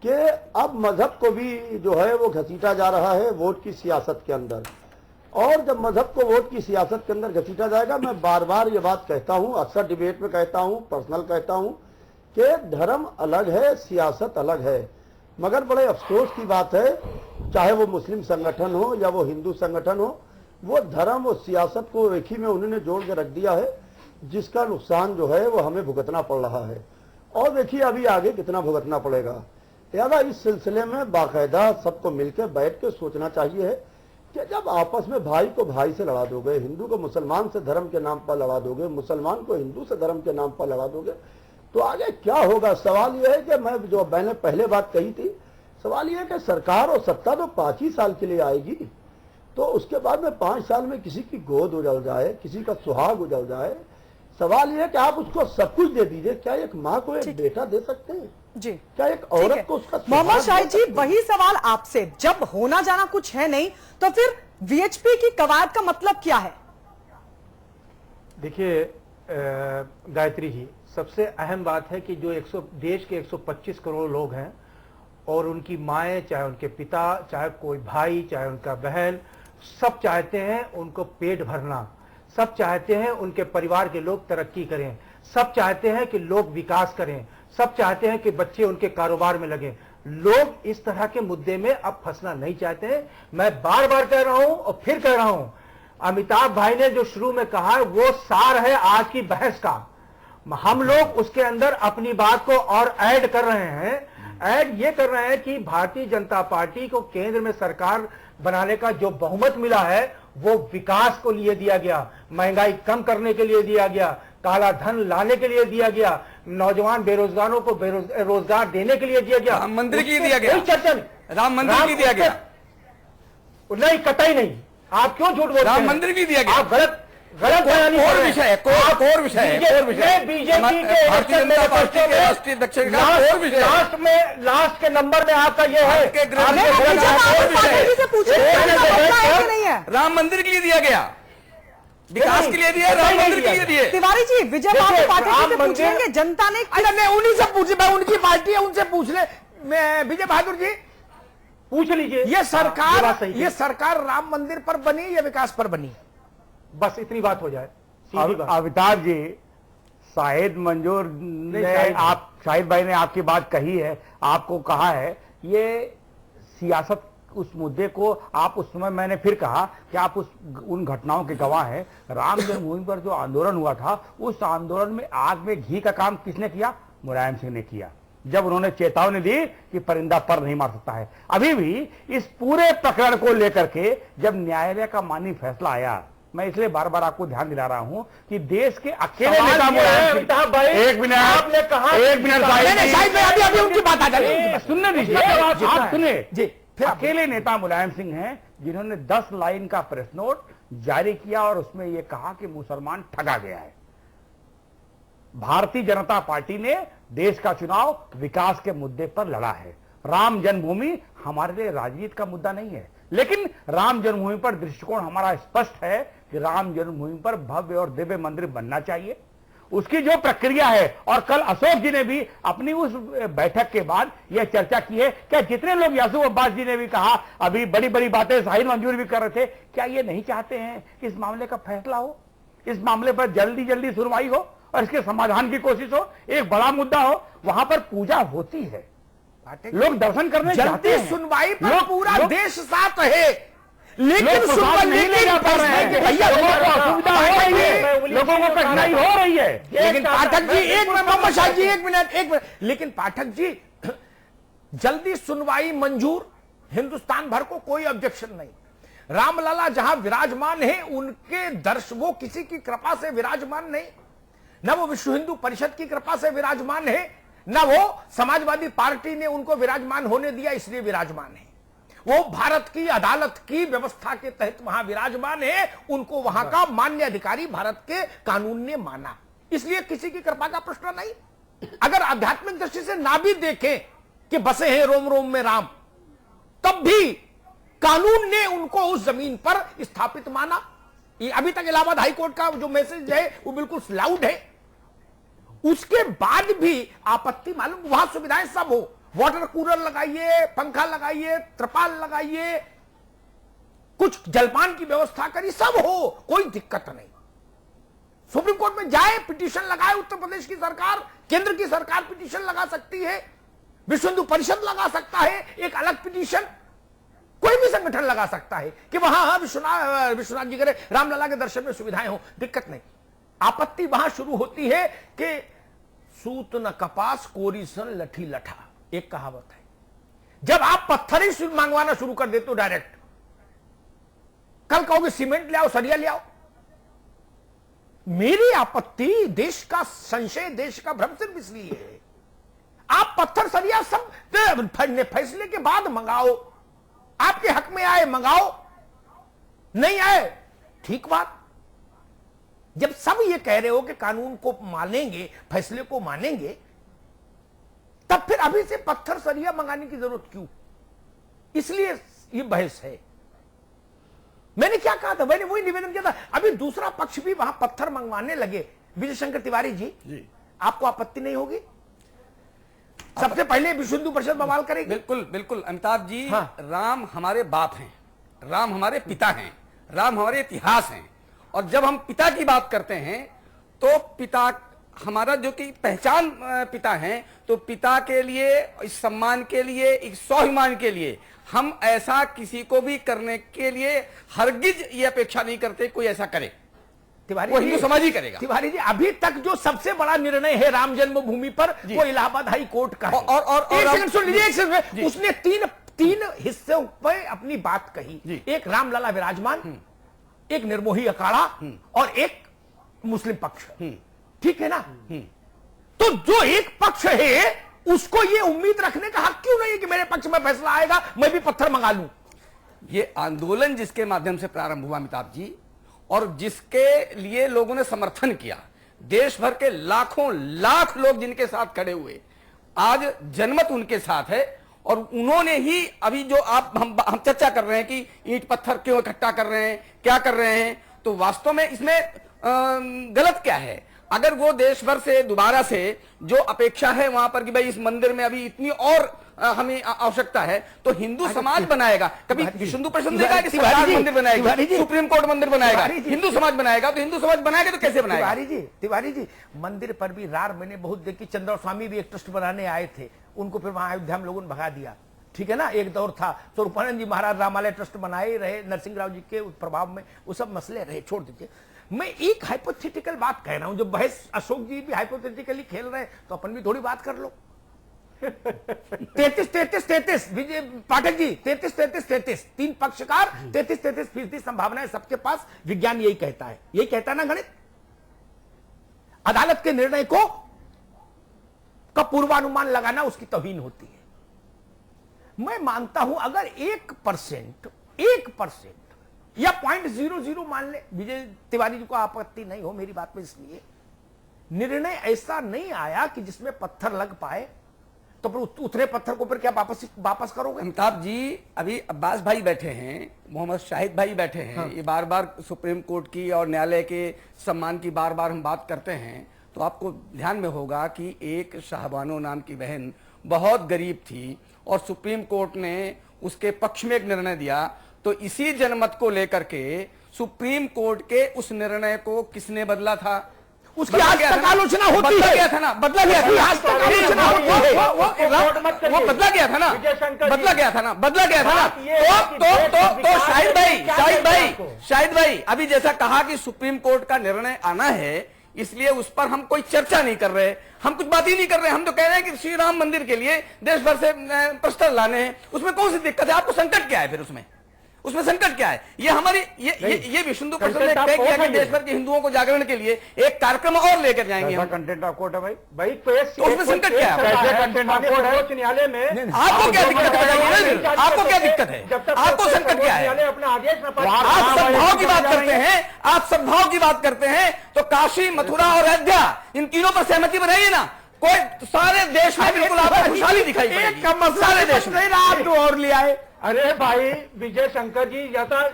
कि अब मजहब को भी जो है वो घसीटा जा रहा है वोट की सियासत के अंदर, और जब मजहब को वोट की सियासत के अंदर घसीटा जाएगा, मैं बार बार ये बात कहता हूं, अक्सर डिबेट में कहता हूं, पर्सनल कहता हूं कि धर्म अलग है, सियासत अलग है। मगर बड़े अफसोस की बात है, चाहे वो मुस्लिम संगठन हो या वो हिंदू संगठन हो, वो धर्म और सियासत को एक ही में उन्होंने जोड़ के रख दिया है, जिसका नुकसान जो है वो हमें भुगतना पड़ रहा है। और देखिए अभी आगे कितना भुगतना पड़ेगा। यादा इस सिलसिले में बाकायदा सबको मिलकर बैठ के सोचना चाहिए है कि जब आपस में भाई को भाई से लड़ा दोगे, हिंदू को मुसलमान से धर्म के नाम पर लड़ा दोगे, मुसलमान को हिंदू से धर्म के नाम पर लड़ा दोगे, तो आगे क्या होगा। सवाल यह है कि मैंने पहले बात कही थी, सवाल यह है कि सरकार और सत्ता तो 5 ही साल के लिए आएगी, तो उसके बाद में 5 साल में किसी की गोद उजड़ जाए, किसी का सुहाग उजड़ जाए। सवाल यह है कि आप उसको सब कुछ दे दीजिए, क्या एक माँ को एक बेटा दे सकते हैं जी? क्या एक औरत को उसका मोहम्मद शाहिद जी, वही सवाल आपसे, जब होना जाना कुछ है नहीं तो फिर वीएचपी की कवायद का मतलब क्या है? देखिए गायत्री जी, सबसे अहम बात है कि जो देश के 125 करोड़ लोग हैं और उनकी माएँ, चाहे उनके पिता, चाहे कोई भाई, चाहे उनका बहन, सब चाहते हैं उनको पेट भरना, सब चाहते हैं उनके परिवार के लोग तरक्की करें, सब चाहते हैं कि लोग विकास करें, सब चाहते हैं कि बच्चे उनके कारोबार में लगें। लोग इस तरह के मुद्दे में अब फंसना नहीं चाहते हैं। मैं बार बार कह रहा हूं और फिर कह रहा हूं, अमिताभ भाई ने जो शुरू में कहा वो सार है आज की बहस का। हम लोग उसके अंदर अपनी बात को और ऐड कर रहे हैं। ऐड ये कर रहे हैं कि भारतीय जनता पार्टी को केंद्र में सरकार बनाने का जो बहुमत मिला है वो विकास को लिए दिया गया, महंगाई कम करने के लिए दिया गया, काला धन लाने के लिए दिया गया, नौजवान बेरोजगारों को रोजगार देने के लिए दिया गया, राम मंदिर के लिए दिया गया, कोई चर्चा नहीं, राम मंदिर के लिए दिया गया, नहीं कतई नहीं। आप क्यों झूठ बोलते हैं? राम मंदिर भी दिया गया। आप गलत बयानी कर रहे हैं। विषय है, और विषय है, बीजेपी के भारतीय जनता पार्टी के राष्ट्रीय अध्यक्ष का और विषय है। लास्ट के नंबर में आपका यह है के राम मंदिर के लिए दिया गया, विकास के लिए दिया, राम मंदिर के लिए दिए। तिवारी जी, विजय बाबू पाठक से पूछेंगे, जनता ने मैं उन्हीं से पूछे, मैं उनकी पार्टी है उनसे पूछ ले। मैं विजय बहादुर जी पूछ लीजिए, ये सरकार राम मंदिर पर बनी या विकास पर बनी? बस इतनी बात हो जाए, सीधी बात। अमिताभ जी, शाहिद मंजूर ने शाहिद भाई ने आपकी बात कही है, आपको कहा है, ये सियासत उस मुद्दे को आप उस समय मैंने फिर कहा कि आप उन घटनाओं के गवाह हैं। राम जन्मभूमि पर जो आंदोलन हुआ था, उस आंदोलन में आग में घी का काम किसने किया? मुलायम सिंह ने किया, जब उन्होंने चेतावनी दी कि परिंदा पर नहीं मार सकता है। अभी भी इस पूरे प्रकरण को लेकर के जब न्यायालय का मानी फैसला आया, मैं इसलिए बार बार आपको ध्यान दिला रहा हूं कि देश के अकेले नेता मुलायम सिंह, एक मिनट आपने कहा, एक मिनट अभी उनकी बात आ जाए, सुनने दीजिए, आप सुने जी। फिर अकेले नेता मुलायम सिंह हैं जिन्होंने 10 लाइन का प्रेस नोट जारी किया और उसमें यह कहा कि मुसलमान ठगा गया है। भारतीय जनता पार्टी ने देश का चुनाव विकास के मुद्दे पर लड़ा है। राम जन्मभूमि हमारे लिए राजनीति का मुद्दा नहीं है, लेकिन राम जन्मभूमि पर दृष्टिकोण हमारा स्पष्ट है कि राम जन्मभूमि पर भव्य और दिव्य मंदिर बनना चाहिए। उसकी जो प्रक्रिया है, और कल अशोक जी ने भी अपनी उस बैठक के बाद यह चर्चा की है, क्या जितने लोग यासूब अब्बास जी ने भी कहा, अभी बड़ी बड़ी बातें शाहिद मंजूर भी कर रहे थे, क्या ये नहीं चाहते हैं कि इस मामले का फैसला हो, इस मामले पर जल्दी जल्दी सुनवाई हो और इसके समाधान की कोशिश हो, एक बड़ा मुद्दा हो, वहां पर पूजा होती है, लोग दर्शन करने जाते हैं, सुनवाई पर पूरा देश साथ है, लेकिन सुनवाई नहीं ले जा पा रहे हैं, भैया असुविधा हो रही है, लोगों को कठिनाई हो रही है। लेकिन पाठक जी एक मिनट, मोहम्मद शाह जी एक मिनट, लेकिन पाठक जी जल्दी सुनवाई मंजूर, हिंदुस्तान भर को कोई ऑब्जेक्शन नहीं। रामलला जहां विराजमान है, उनके वो किसी की कृपा से विराजमान नहीं, न वो विश्व हिंदू परिषद की कृपा से विराजमान है, न वो समाजवादी पार्टी ने उनको विराजमान होने दिया इसलिए विराजमान है। वो भारत की अदालत की व्यवस्था के तहत वहां विराजमान है, उनको वहां का मान्य अधिकारी भारत के कानून ने माना, इसलिए किसी की कृपा का प्रश्न नहीं। अगर आध्यात्मिक दृष्टि से ना भी देखें कि बसे हैं रोम रोम में राम, तब भी कानून ने उनको उस जमीन पर स्थापित माना। अभी तक इलाहाबाद हाईकोर्ट का जो मैसेज है वो बिल्कुल लाउड है। उसके बाद भी आपत्ति, मालूम वहां सुविधाएं सब हो, वाटर कूलर लगाइए, पंखा लगाइए, त्रिपाल लगाइए, कुछ जलपान की व्यवस्था करिए, सब हो, कोई दिक्कत नहीं। सुप्रीम कोर्ट में जाए, पिटीशन लगाए, उत्तर प्रदेश की सरकार, केंद्र की सरकार पिटीशन लगा सकती है, विश्व हिंदू परिषद लगा सकता है एक अलग पिटीशन, कोई भी संगठन लगा सकता है कि वहां विश्वनाथ जी करे रामलला के दर्शन में सुविधाएं हो, दिक्कत नहीं। आपत्ति वहां शुरू होती है कि सूत न कपास कोरी सन लठी लठा, एक कहावत है। जब आप पत्थर ही मंगवाना शुरू कर देते हो डायरेक्ट, कल कहोगे सीमेंट ले आओ, सरिया ले आओ। मेरी आपत्ति देश का संशय, देश का भ्रम सिर्फ इसलिए है, आप पत्थर सरिया सब फैसले के बाद मंगाओ, आपके हक में आए मंगाओ, नहीं आए ठीक बात। जब सब ये कह रहे हो कि कानून को मानेंगे, फैसले को मानेंगे, तब फिर अभी से पत्थर सरिया मंगाने की जरूरत क्यों? इसलिए ये बहस है। मैंने क्या कहा था, मैंने वही निवेदन किया था। अभी दूसरा पक्ष भी वहां पत्थर मंगवाने लगे। विजय शंकर तिवारी जी, आपको आपत्ति नहीं होगी? सबसे पहले विश्व हिंदू परिषद बवाल करेगी। बिल्कुल बिल्कुल अमिताभ जी, हाँ। राम हमारे बाप हैं, राम हमारे पिता हैं, राम हमारे इतिहास हैं। और जब हम पिता की बात करते हैं तो पिता हमारा जो कि पहचान पिता हैं, तो पिता के लिए, इस सम्मान के लिए, इस स्वाभिमान के लिए हम ऐसा किसी को भी करने के लिए हरगिज ये अपेक्षा नहीं करते कोई ऐसा करे। तिवारी वो हिंदू समाज ही करेगा। तिवारी जी, अभी तक जो सबसे बड़ा निर्णय है राम जन्मभूमि पर, वो इलाहाबाद हाई कोर्ट का है। एक सेकंड सुन लीजिए, एक सेकंड। उसने तीन हिस्सों पर अपनी बात कही। एक रामलला विराजमान, एक निर्मोही अखाड़ा और एक मुस्लिम पक्ष। ठीक है ना? तो जो एक पक्ष है उसको ये उम्मीद रखने का हक क्यों नहीं है कि मेरे पक्ष में फैसला आएगा, मैं भी पत्थर मंगा लूं? ये आंदोलन जिसके माध्यम से प्रारंभ हुआ अमिताभ जी, और जिसके लिए लोगों ने समर्थन किया, देश भर के लाखों लाख लोग जिनके साथ खड़े हुए, आज जनमत उनके साथ है। और उन्होंने ही अभी जो हम चर्चा कर रहे हैं कि ईंट पत्थर क्यों इकट्ठा कर रहे हैं, क्या कर रहे हैं, तो वास्तव में इसमें गलत क्या है? अगर वो देश भर से दोबारा से जो अपेक्षा है वहां पर कि भाई इस मंदिर में अभी इतनी और हमें आवश्यकता है, तो हिंदू समाज बनाएगा। कभी विश्व हिंदू परिषद ने कहा कि सरकार मंदिर बनाएगी, सुप्रीम कोर्ट मंदिर बनाएगा, हिंदू समाज बनाएगा, तो हिंदू समाज बनाएगा तो कैसे बनाएगा? तिवारी जी, मंदिर पर भी रार मैंने बहुत देखी। चंद्र स्वामी भी एक ट्रस्ट बनाने आए थे, उनको फिर वहां अयोध्या में लोगों ने भगा दिया। ठीक है ना? एक दौर था, स्वरूपानंद जी महाराज रामालय ट्रस्ट बनाए रहे, नरसिंह राव जी के प्रभाव में वो सब मसले रहे, छोड़ दीजिए। मैं एक हाइपोथेटिकल बात कह रहा हूं, जो बहस अशोक जी भी हाइपोथेटिकली खेल रहे हैं, तो अपन भी थोड़ी बात कर लो। 33 विजय पाठक जी, 33 तीन पक्षकार, 33% संभावनाएं सबके पास। विज्ञान यही कहता है, यही कहता है ना गणित। अदालत के निर्णय को का पूर्वानुमान लगाना उसकी तौहीन होती है। मैं मानता हूं अगर 1% या 0.00 मान ले, विजय तिवारी जी को आपत्ति नहीं हो मेरी बात में, इसलिए निर्णय ऐसा नहीं आया कि जिसमें पत्थर लग पाए, तो फिर उतरे पत्थर को फिर क्या वापस करोगे? अमिताभ जी, अभी अब्बास भाई बैठे हैं, मोहम्मद शाहिद भाई बैठे हैं। हाँ। ये बार बार सुप्रीम कोर्ट की और न्यायालय के सम्मान की बार बार हम बात करते हैं, तो आपको ध्यान में होगा कि एक शाहबानो नाम की बहन बहुत गरीब थी और सुप्रीम कोर्ट ने उसके पक्ष में एक निर्णय दिया। तो इसी जनमत को लेकर के सुप्रीम कोर्ट के उस निर्णय को किसने बदला था? उसकी आज तक आलोचना होती है। बदला गया था ना, बदला गया था, आज तक आलोचना होती है। वो बदला गया था ना, बदला गया था ना, बदला गया था ना। तो शाहिद भाई अभी जैसा कहा कि सुप्रीम कोर्ट का निर्णय आना है, इसलिए उस पर हम कोई चर्चा नहीं कर रहे, हम कुछ बात ही नहीं कर रहे। हम तो कह रहे हैं कि श्री राम मंदिर के लिए देश भर से प्रस्ताव लाने हैं, उसमें कौन सी दिक्कत है? आपको संकट क्या है फिर उसमें संकट क्या है? ये हमारी ये विश्व हिंदू परिषद ने तय किया कि देश भर के हिंदुओं को जागरण के लिए एक कार्यक्रम और लेकर जाएंगे हम। कंटेंट ऑफ कोर्ट है भाई, तो उसमें संकट क्या है? कंटेंट ऑफ कोर्ट है उच्च न्यायालय में। आपको क्या दिक्कत है? आपको क्या दिक्कत है? आपको संकट क्या है? अपना आदेश आप सद्भाव की बात करते हैं, आप सद्भाव की बात करते हैं, तो काशी, मथुरा और अयोध्या, इन तीनों पर सहमति बनाइए ना। कोई सारे देश में बिल्कुल आपको खुशहाली दिखाई पड़ेगी, सारे देश में। आप और ले आए। अरे भाई विजय शंकर जी,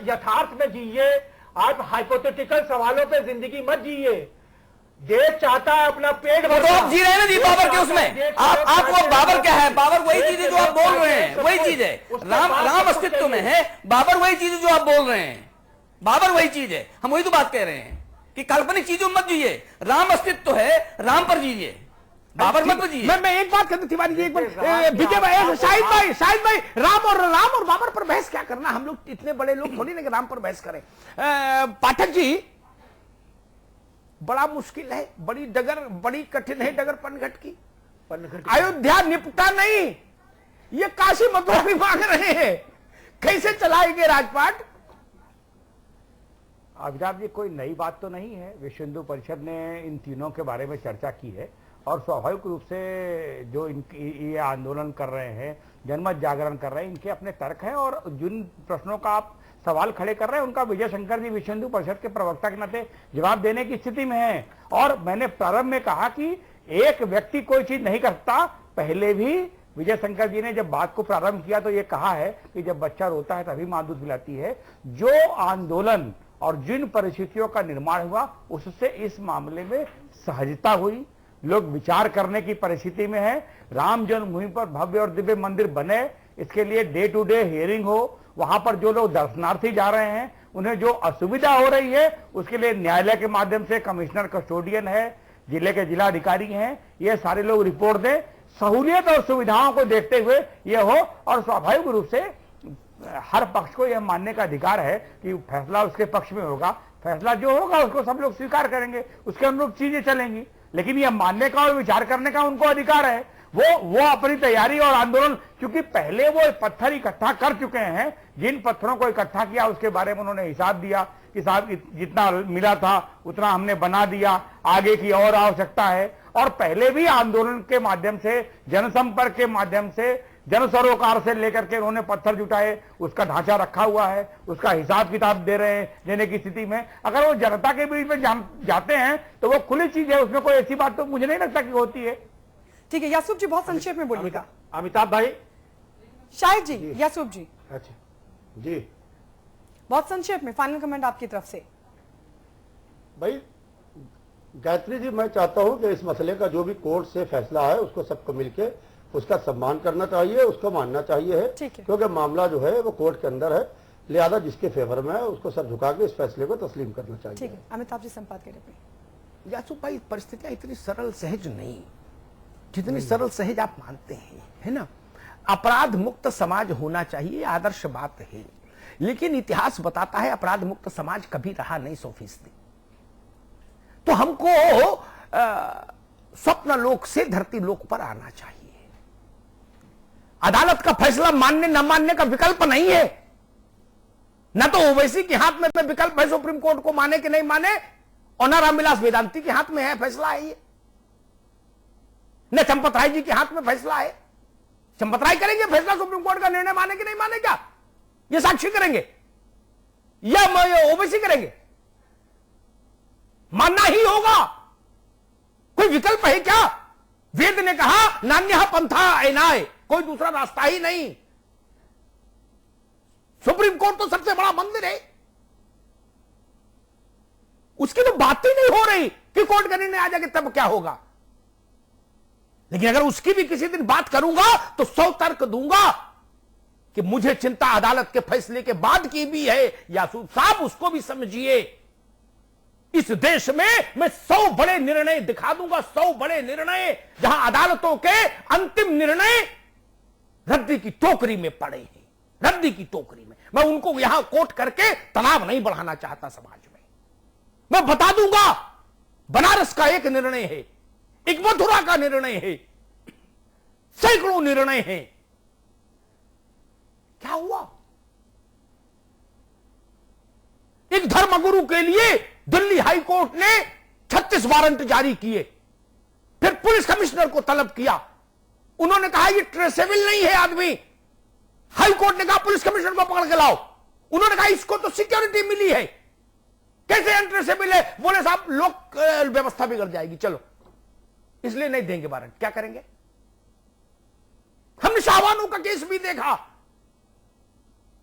यथार्थ में जिए, आप हाइपोथेटिकल सवालों पे जिंदगी मत जिए। देश चाहता है अपना पेट भरो। तो आप जी रहे हैं ना जी बाबर के उसमें। आप वो बाबर क्या है? बाबर वही चीज है जो आप बोल रहे हैं, वही चीज है। राम अस्तित्व में है, बाबर वही चीज है जो आप बोल रहे हैं, बाबर वही चीज है। हम वही तो बात कह रहे हैं कि काल्पनिक चीजों मत जिए, राम अस्तित्व है, राम पर जिए। बाबर मत बजिए। मैं एक बात कहता तिवारी जी, एक बार विजय भाई, शाहिद भाई, राम और बाबर पर बहस क्या करना, हम लोग इतने बड़े लोग थोड़ी ना कि राम पर बहस करें। पाठक जी, बड़ा मुश्किल है, बड़ी कठिन है डगर पनघट की। अयोध्या निपटा नहीं, ये काशी मथुरा भी मांग रहे हैं, कैसे चलाएंगे राजपाट? अमिताभ जी, कोई नई बात तो नहीं है। विश्व हिंदू परिषद ने इन तीनों के बारे में चर्चा की है और स्वाभाविक रूप से जो ये आंदोलन कर रहे हैं, जनमत जागरण कर रहे हैं, इनके अपने तर्क हैं और जिन प्रश्नों का आप सवाल खड़े कर रहे हैं उनका विजय शंकर जी विश्व हिंदू परिषद के प्रवक्ता के नाते जवाब देने की स्थिति में है। और मैंने प्रारंभ में कहा कि एक व्यक्ति कोई चीज नहीं करता। पहले भी विजय शंकर जी ने जब बात को प्रारंभ किया तो ये कहा है कि जब बच्चा रोता है तभी मां दूध पिलाती है। जो आंदोलन और जिन परिस्थितियों का निर्माण हुआ उससे इस मामले में सहजता हुई, लोग विचार करने की परिस्थिति में है। राम जन्मभूमि पर भव्य और दिव्य मंदिर बने, इसके लिए डे टू डे हियरिंग हो, वहां पर जो लोग दर्शनार्थी जा रहे हैं उन्हें जो असुविधा हो रही है उसके लिए न्यायालय के माध्यम से कमिश्नर कस्टोडियन है, जिले के जिला अधिकारी हैं, ये सारे लोग रिपोर्ट दें। सहूलियत और सुविधाओं को देखते हुए ये हो और स्वाभाविक रूप से हर पक्ष को यह मानने का अधिकार है कि फैसला उसके पक्ष में होगा। फैसला जो होगा उसको सब लोग स्वीकार करेंगे, उसके अनुरूप चीजें चलेंगी। लेकिन यह मानने का और विचार करने का उनको अधिकार है। वो अपनी तैयारी और आंदोलन, क्योंकि पहले वो पत्थर इकट्ठा कर चुके हैं, जिन पत्थरों को इकट्ठा किया उसके बारे में उन्होंने हिसाब दिया कि साहब जितना मिला था उतना हमने बना दिया, आगे की और आवश्यकता है। और पहले भी आंदोलन के माध्यम से, जनसंपर्क के माध्यम से, जन सरोकार से लेकर के उन्होंने पत्थर जुटाए, उसका ढांचा रखा हुआ है, उसका हिसाब किताब दे रहे हैं देने की स्थिति में। अगर वो जनता के बीच में जाते हैं तो वो खुली चीज है, उसमें कोई ऐसी बात तो मुझे नहीं लगता कि होती है। ठीक है यासूब जी, बहुत संक्षेप में बोलिएगा। अमिताभ भाई, शाहिद जी, यासूब जी, अच्छा जी, बहुत संक्षेप में फाइनल कमेंट आपकी तरफ से। भाई गायत्री जी, मैं चाहता हूं कि इस मसले का जो भी कोर्ट से फैसला है उसको सबको मिलके उसका सम्मान करना चाहिए, उसको मानना चाहिए है, क्योंकि मामला जो है वो कोर्ट के अंदर है, लिहाजा जिसके फेवर में है उसको सर झुका के इस फैसले को तस्लीम करना चाहिए। ठीक है, अमिताभ जी संपादकीय। यासूब भाई, परिस्थितियां इतनी सरल सहज नहीं जितनी सरल सहज आप मानते हैं, है ना। अपराध मुक्त समाज होना चाहिए, आदर्श बात है, लेकिन इतिहास बताता है अपराध मुक्त समाज कभी रहा नहीं 100%। तो हमको स्वप्न लोक से धरती लोक पर आना चाहिए। अदालत का फैसला मानने न मानने का विकल्प नहीं है, न तो ओवैसी के हाथ में विकल्प है सुप्रीम कोर्ट को माने कि नहीं माने, और न रामविलास वेदांती के हाथ में है फैसला है ये, न चंपत राय जी के हाथ में फैसला है। चंपत राय करेंगे फैसला सुप्रीम कोर्ट का निर्णय माने कि नहीं माने, क्या ये साक्षी करेंगे या ओवैसी करेंगे? मानना ही होगा, कोई विकल्प है क्या? वेद ने कहा नान्यः पंथा एनाय, कोई दूसरा रास्ता ही नहीं। सुप्रीम कोर्ट तो सबसे बड़ा मंदिर है, उसकी तो बात ही नहीं हो रही कि कोर्ट का निर्णय आ जाएगा तब क्या होगा। लेकिन अगर उसकी भी किसी दिन बात करूंगा तो 100 तर्क दूंगा कि मुझे चिंता अदालत के फैसले के बाद की भी है। यासूब साहब, उसको भी समझिए, इस देश में मैं 100 बड़े निर्णय दिखा दूंगा, 100 बड़े निर्णय जहां अदालतों के अंतिम निर्णय रद्दी की टोकरी में पड़े हैं, रद्दी की टोकरी में। मैं उनको यहां कोट करके तनाव नहीं बढ़ाना चाहता समाज में। मैं बता दूंगा, बनारस का एक निर्णय है, एक मथुरा का निर्णय है, सैकड़ों निर्णय हैं। क्या हुआ? एक धर्मगुरु के लिए दिल्ली हाई कोर्ट ने 36 वारंट जारी किए, फिर पुलिस कमिश्नर को तलब किया, उन्होंने कहा ये ट्रेसेबल नहीं है आदमी। हाई कोर्ट ने कहा पुलिस कमिश्नर को पकड़ के लाओ, उन्होंने कहा इसको तो सिक्योरिटी मिली है, कैसे अनट्रेसेबल है? बोले साहब लोक व्यवस्था बिगड़ जाएगी, चलो इसलिए नहीं देंगे वारंट। क्या करेंगे? हमने शाहबानो का केस भी देखा,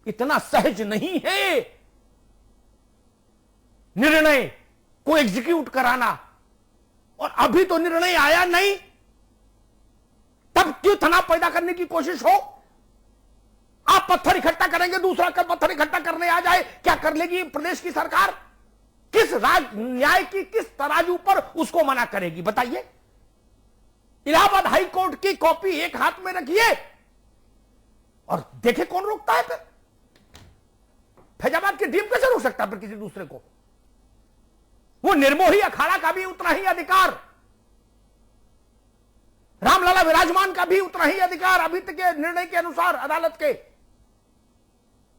इतना सहज नहीं है निर्णय को एग्जीक्यूट कराना, और अभी तो निर्णय आया नहीं, तब क्यों तनाव पैदा करने की कोशिश हो? आप पत्थर इकट्ठा करेंगे, दूसरा कल पत्थर इकट्ठा करने आ जाए, क्या कर लेगी प्रदेश की सरकार? किस न्याय की किस तराजू पर उसको मना करेगी बताइए? इलाहाबाद हाई कोर्ट की कॉपी एक हाथ में रखिए और देखे कौन रोकता है। फिर फैजाबाद की टीम कैसे रोक सकता है फिर किसी दूसरे को? वो निर्मोही अखाड़ा का भी उतना ही अधिकार, रामलला विराजमान का भी उतना ही अधिकार अभी तक के निर्णय के अनुसार अदालत के,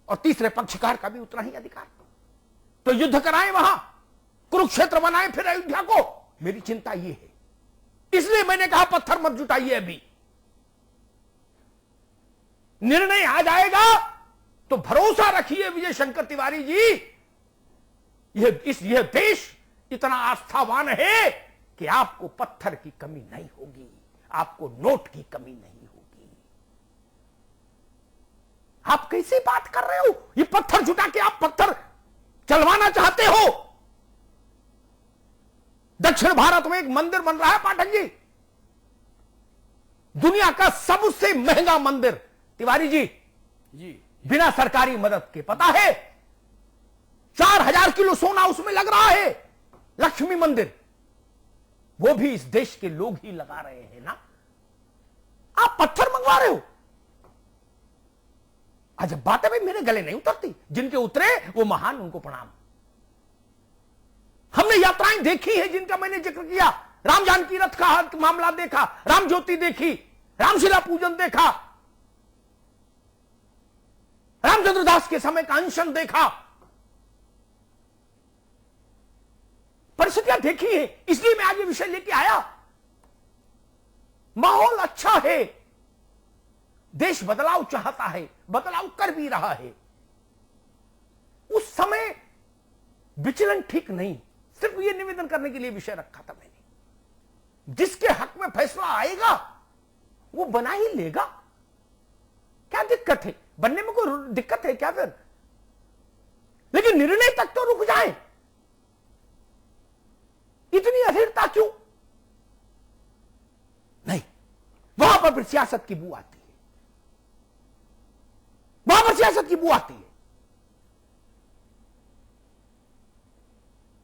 और तीसरे पक्षकार का भी उतना ही अधिकार। तो युद्ध कराएं वहां, कुरुक्षेत्र बनाएं फिर अयोध्या को। मेरी चिंता यह है, इसलिए मैंने कहा पत्थर मत जुटाइए। अभी निर्णय आ जाएगा तो भरोसा रखिए विजय शंकर तिवारी जी, यह देश इतना आस्थावान है कि आपको पत्थर की कमी नहीं होगी, आपको नोट की कमी नहीं होगी। आप कैसे बात कर रहे हो? ये पत्थर जुटा के आप पत्थर चलवाना चाहते हो? दक्षिण भारत में एक मंदिर बन रहा है पाठक जी, दुनिया का सबसे महंगा मंदिर तिवारी जी, बिना सरकारी मदद के। पता है 4000 किलो सोना उसमें लग रहा है, लक्ष्मी मंदिर। वो भी इस देश के लोग ही लगा रहे हैं ना, आप पत्थर मंगवा रहे हो। अजब बात है भाई, मेरे गले नहीं उतरती। जिनके उतरे वो महान, उनको प्रणाम। हमने यात्राएं देखी है जिनका मैंने जिक्र किया, राम जानकी रथ का मामला देखा, राम ज्योति देखी, रामशिला पूजन देखा, रामचंद्र दास के समय का अनशन देखा, परिस्थितियां देखी है। इसलिए मैं आज ये विषय लेके आया। माहौल अच्छा है, देश बदलाव चाहता है, बदलाव कर भी रहा है। उस समय विचलन ठीक नहीं, सिर्फ ये निवेदन करने के लिए विषय रखा था मैंने। जिसके हक में फैसला आएगा वो बना ही लेगा, क्या दिक्कत है? बनने में कोई दिक्कत है क्या फिर? लेकिन निर्णय तक तो रुक जाए, इतनी अधीरता क्यों? नहीं, वहां पर फिर सियासत की बू आती है, वहां पर सियासत की बू आती है।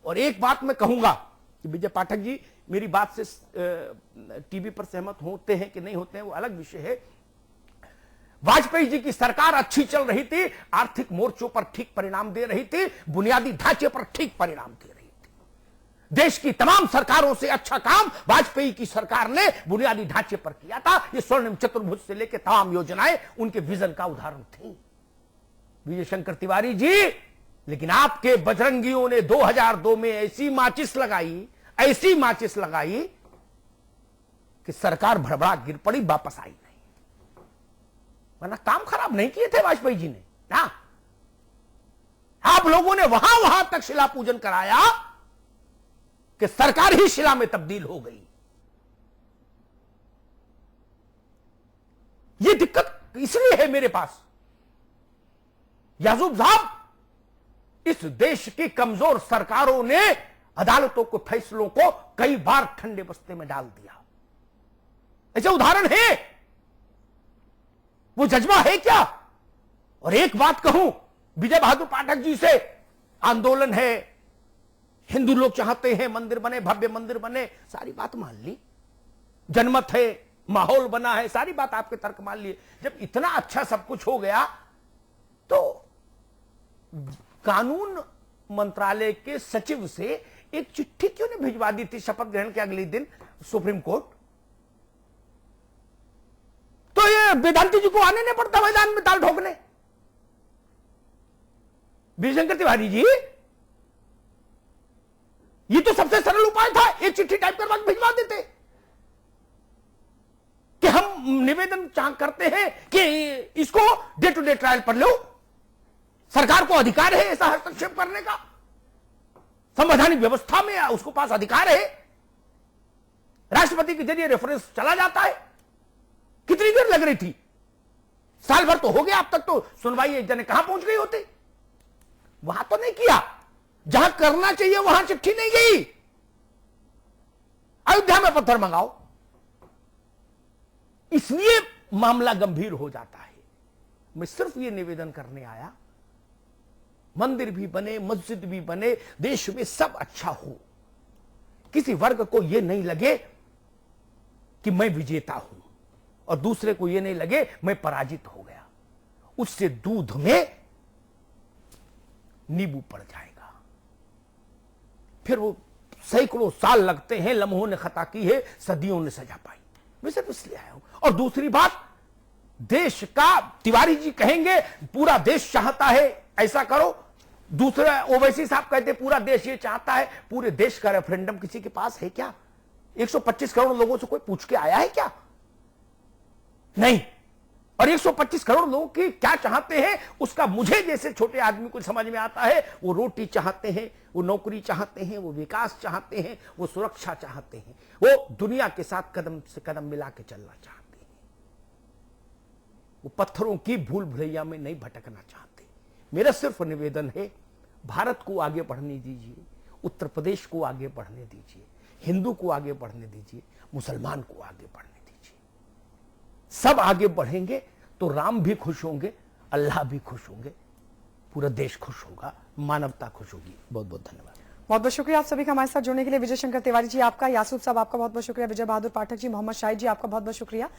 और एक बात मैं कहूंगा कि विजय पाठक जी मेरी बात से टीवी पर सहमत होते हैं कि नहीं होते हैं वो अलग विषय है। वाजपेयी जी की सरकार अच्छी चल रही थी, आर्थिक मोर्चों पर ठीक परिणाम दे रही थी, बुनियादी ढांचे पर ठीक परिणाम दे रही थी। देश की तमाम सरकारों से अच्छा काम वाजपेयी की सरकार ने बुनियादी ढांचे पर किया था। ये स्वर्णिम चतुर्भुज से लेकर तमाम योजनाएं उनके विजन का उदाहरण थी, विजय शंकर तिवारी जी। लेकिन आपके बजरंगियों ने 2002 में ऐसी माचिस लगाई कि सरकार भड़बड़ा गिर पड़ी, वापस आई नहीं। वरना काम खराब नहीं किए थे वाजपेयी जी ने ना। आप लोगों ने वहां तक शिला पूजन कराया कि सरकार ही शिला में तब्दील हो गई। यह दिक्कत इसलिए है मेरे पास। याजूब साहब, इस देश की कमजोर सरकारों ने अदालतों को फैसलों को कई बार ठंडे बस्ते में डाल दिया। ऐसे उदाहरण है, वो जज्बा है क्या? और एक बात कहूं विजय बहादुर पाठक जी से, आंदोलन है, हिंदू लोग चाहते हैं मंदिर बने, भव्य मंदिर बने, सारी बात मान ली। जनमत है, माहौल बना है, सारी बात आपके तर्क मान लिए। जब इतना अच्छा सब कुछ हो गया तो कानून मंत्रालय के सचिव से एक चिट्ठी क्यों नहीं भिजवा दी थी शपथ ग्रहण के अगले दिन सुप्रीम कोर्ट? तो ये वेदांती जी को आने नहीं पड़ता मैदान में ताल ठोकने। विजय शंकर तिवारी जी, ये तो सबसे सरल उपाय था, एक चिट्ठी टाइप करवा के भिजवा देते कि हम निवेदन करते हैं कि इसको डे टू डे ट्रायल पर लो। सरकार को अधिकार है ऐसा हस्तक्षेप करने का, संवैधानिक व्यवस्था में उसको पास अधिकार है। राष्ट्रपति के जरिए रेफरेंस चला जाता है। कितनी देर लग रही थी? साल भर तो हो गया, अब तक तो सुनवाई जाने कहां पहुंच गई होती। वहां तो नहीं किया, जहां करना चाहिए वहां चिट्ठी नहीं गई। अयोध्या में पत्थर मंगाओ, इसलिए मामला गंभीर हो जाता है। मैं सिर्फ ये निवेदन करने आया, मंदिर भी बने, मस्जिद भी बने, देश में सब अच्छा हो। किसी वर्ग को यह नहीं लगे कि मैं विजेता हूं और दूसरे को ये नहीं लगे मैं पराजित हो गया, उससे दूध में नींबू पड़ जाएगा। फिर वो सैकड़ों साल लगते हैं, लम्हों ने खता की है, सदियों ने सजा पाई। मैं सिर्फ इसलिए आया हूं। और दूसरी बात, देश का, तिवारी जी कहेंगे पूरा देश चाहता है ऐसा करो, दूसरा ओवैसी साहब कहते पूरा देश ये चाहता है। पूरे देश का रेफरेंडम किसी के पास है क्या? 125 करोड़ लोगों से कोई पूछ के आया है क्या? नहीं। और 125 करोड़ लोग की क्या चाहते हैं उसका मुझे जैसे छोटे आदमी को समझ में आता है। वो रोटी चाहते हैं, वो नौकरी चाहते हैं, वो विकास चाहते हैं, वो सुरक्षा चाहते हैं, वो दुनिया के साथ कदम से कदम मिला के चलना चाहते हैं, वो पत्थरों की भूल भुलैया में नहीं भटकना चाहते। मेरा सिर्फ निवेदन है, भारत को आगे बढ़ने दीजिए, उत्तर प्रदेश को आगे बढ़ने दीजिए, हिंदू को आगे बढ़ने दीजिए, मुसलमान को आगे बढ़ने दीजिए। सब आगे बढ़ेंगे तो राम भी खुश होंगे, अल्लाह भी खुश होंगे, पूरा देश खुश होगा, मानवता खुश होगी। बहुत बहुत धन्यवाद। बहुत बहुत शुक्रिया आप सभी का हमारे साथ जुड़ने के लिए। विजय शंकर तिवारी जी आपका, यासूफ साहब आपका बहुत बहुत शुक्रिया, विजय बहादुर पाठक जी, मोहम्मद शाहिद जी आपका बहुत बहुत शुक्रिया।